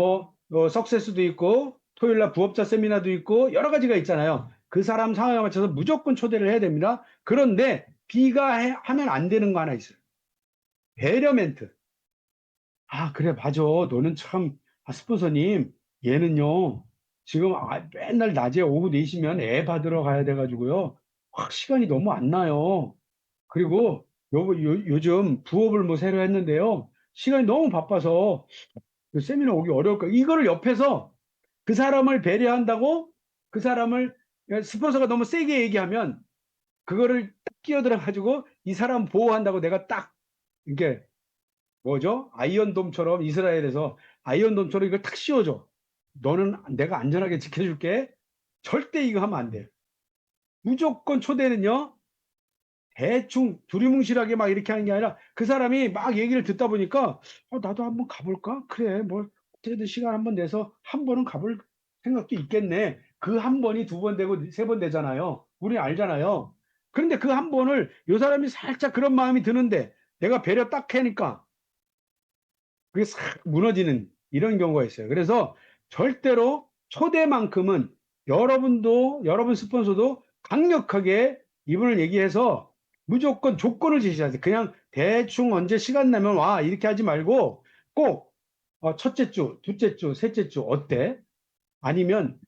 석세스도 있고 토요일 날 부업자 세미나도 있고 여러 가지가 있잖아요. 그 사람 상황에 맞춰서 무조건 초대를 해야 됩니다. 그런데 하면 안 되는 거 하나 있어요. 배려 멘트. 아, 그래, 맞아. 너는 참, 스폰서님, 얘는요, 지금 맨날 낮에 오후 4시면 애 받으러 가야 돼가지고요. 시간이 너무 안 나요. 그리고 요즘 부업을 뭐 새로 했는데요. 시간이 너무 바빠서 그 세미나 오기 어려울 거예요. 이거를 옆에서 그 사람을 배려한다고 그 사람을 스폰서가 너무 세게 얘기하면 그거를 딱 끼어들어가지고 이 사람 보호한다고 내가 딱 이렇게 뭐죠? 아이언돔처럼 이스라엘에서 아이언돔처럼 이걸 탁 씌워줘. 너는 내가 안전하게 지켜줄게. 절대 이거 하면 안 돼요. 무조건 초대는요. 대충 두리뭉실하게 막 이렇게 하는 게 아니라 그 사람이 막 얘기를 듣다 보니까 나도 한번 가볼까? 그래 뭐 어떻게든 시간 한번 내서 한 번은 가볼 생각도 있겠네. 그 한 번이 2번 되고 3번 되잖아요. 우리 알잖아요. 그런데 그 한 번을 요 사람이 살짝 그런 마음이 드는데 내가 배려 딱 하니까 그게 싹 무너지는 이런 경우가 있어요. 그래서 절대로 초대만큼은 여러분 스폰서도 강력하게 이분을 얘기해서 무조건 조건을 제시하세요. 그냥 대충 언제 시간 나면 와 이렇게 하지 말고 꼭 첫째 주, 둘째 주, 셋째 주 어때? 아니면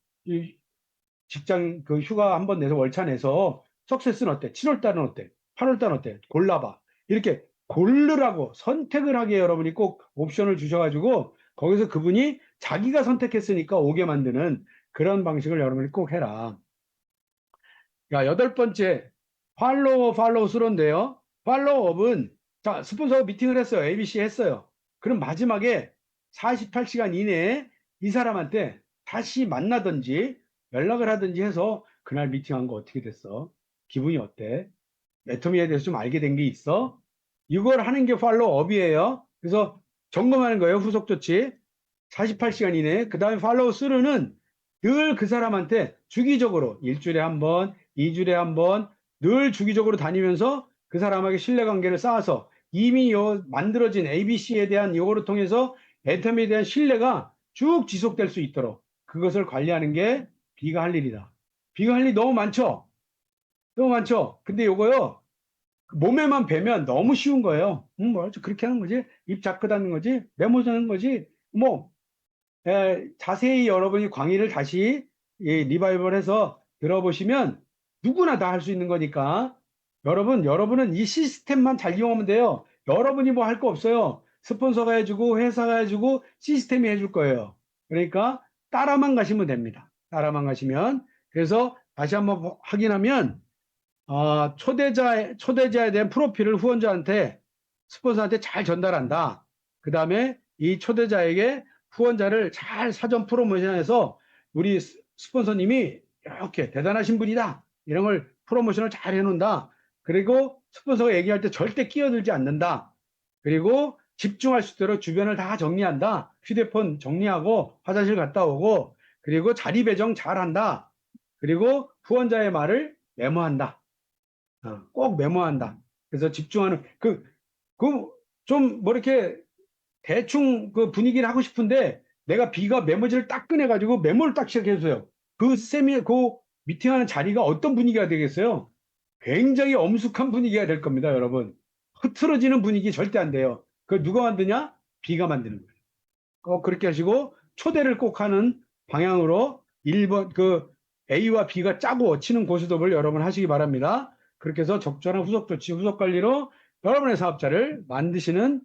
직장 그 휴가 한번 내서 월차 내서 석세스는 어때? 7월 달은 어때? 8월 달은 어때? 골라봐. 이렇게 고르라고 선택을 하게 여러분이 꼭 옵션을 주셔가지고 거기서 그분이 자기가 선택했으니까 오게 만드는 그런 방식을 여러분이 꼭 해라. 야, 8번째 팔로우 스루인데요. 팔로우업은 자, 스폰서 미팅을 했어요. ABC 했어요. 그럼 마지막에 48시간 이내에 이 사람한테 다시 만나든지 연락을 하든지 해서 그날 미팅한 거 어떻게 됐어? 기분이 어때? 애터미에 대해서 좀 알게 된 게 있어? 이걸 하는 게 팔로우업이에요. 그래서 점검하는 거예요. 후속 조치. 48시간 이내에. 그 다음에 팔로우 스루는 늘 그 사람한테 주기적으로 일주일에 한 번, 2주일에 한 번, 늘 주기적으로 다니면서 그 사람에게 신뢰관계를 쌓아서 이미 만들어진 ABC에 대한 요거를 통해서 애텀에 대한 신뢰가 쭉 지속될 수 있도록 그것을 관리하는 게 B가 할 일이다. B가 할 일이 너무 많죠? 너무 많죠? 근데 요거요, 몸에만 배면 너무 쉬운 거예요. 뭐, 그렇게 하는 거지? 입 자크 닫는 거지? 메모 하는 거지? 뭐, 자세히 여러분이 강의를 다시 리바이벌해서 들어보시면 누구나 다 할 수 있는 거니까 여러분은 이 시스템만 잘 이용하면 돼요. 여러분이 뭐 할 거 없어요. 스폰서가 해주고 회사가 해주고 시스템이 해줄 거예요. 그러니까 따라만 가시면 됩니다. 따라만 가시면. 그래서 다시 한번 확인하면 초대자에 대한 프로필을 후원자한테 스폰서한테 잘 전달한다. 그 다음에 이 초대자에게 후원자를 잘 사전 프로모션해서 우리 스폰서님이 이렇게 대단하신 분이다. 이런 걸 프로모션을 잘 해놓는다. 그리고 스폰서가 얘기할 때 절대 끼어들지 않는다. 그리고 집중할 수 있도록 주변을 다 정리한다. 휴대폰 정리하고 화장실 갔다 오고 그리고 자리 배정 잘 한다. 그리고 후원자의 말을 메모한다. 꼭 메모한다. 그래서 집중하는 좀 뭐 이렇게 대충 그 분위기를 하고 싶은데 내가 B가 메모지를 딱 꺼내가지고 메모를 딱 시작해주세요. 그 미팅하는 자리가 어떤 분위기가 되겠어요? 굉장히 엄숙한 분위기가 될 겁니다, 여러분. 흐트러지는 분위기 절대 안 돼요. 그 누가 만드냐? B가 만드는 거예요. 꼭 그렇게 하시고 초대를 꼭 하는 방향으로 1번 그 A와 B가 짜고 치는 고스톱을 여러분 하시기 바랍니다. 그렇게 해서 적절한 후속 조치, 후속 관리로 여러분의 사업자를 만드시는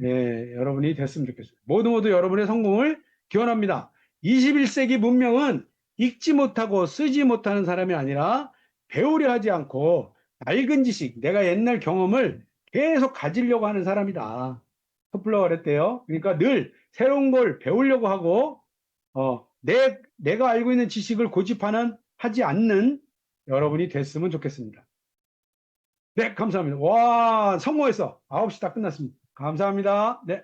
여러분이 됐으면 좋겠습니다. 모두 여러분의 성공을 기원합니다. 21세기 문명은 읽지 못하고 쓰지 못하는 사람이 아니라 배우려 하지 않고 낡은 지식, 내가 옛날 경험을 계속 가지려고 하는 사람이다. 토플러가 그랬대요. 그러니까 늘 새로운 걸 배우려고 하고 내가 알고 있는 지식을 하지 않는 여러분이 됐으면 좋겠습니다. 네, 감사합니다. 와, 성공했어. 9시 다 끝났습니다. 감사합니다. 네.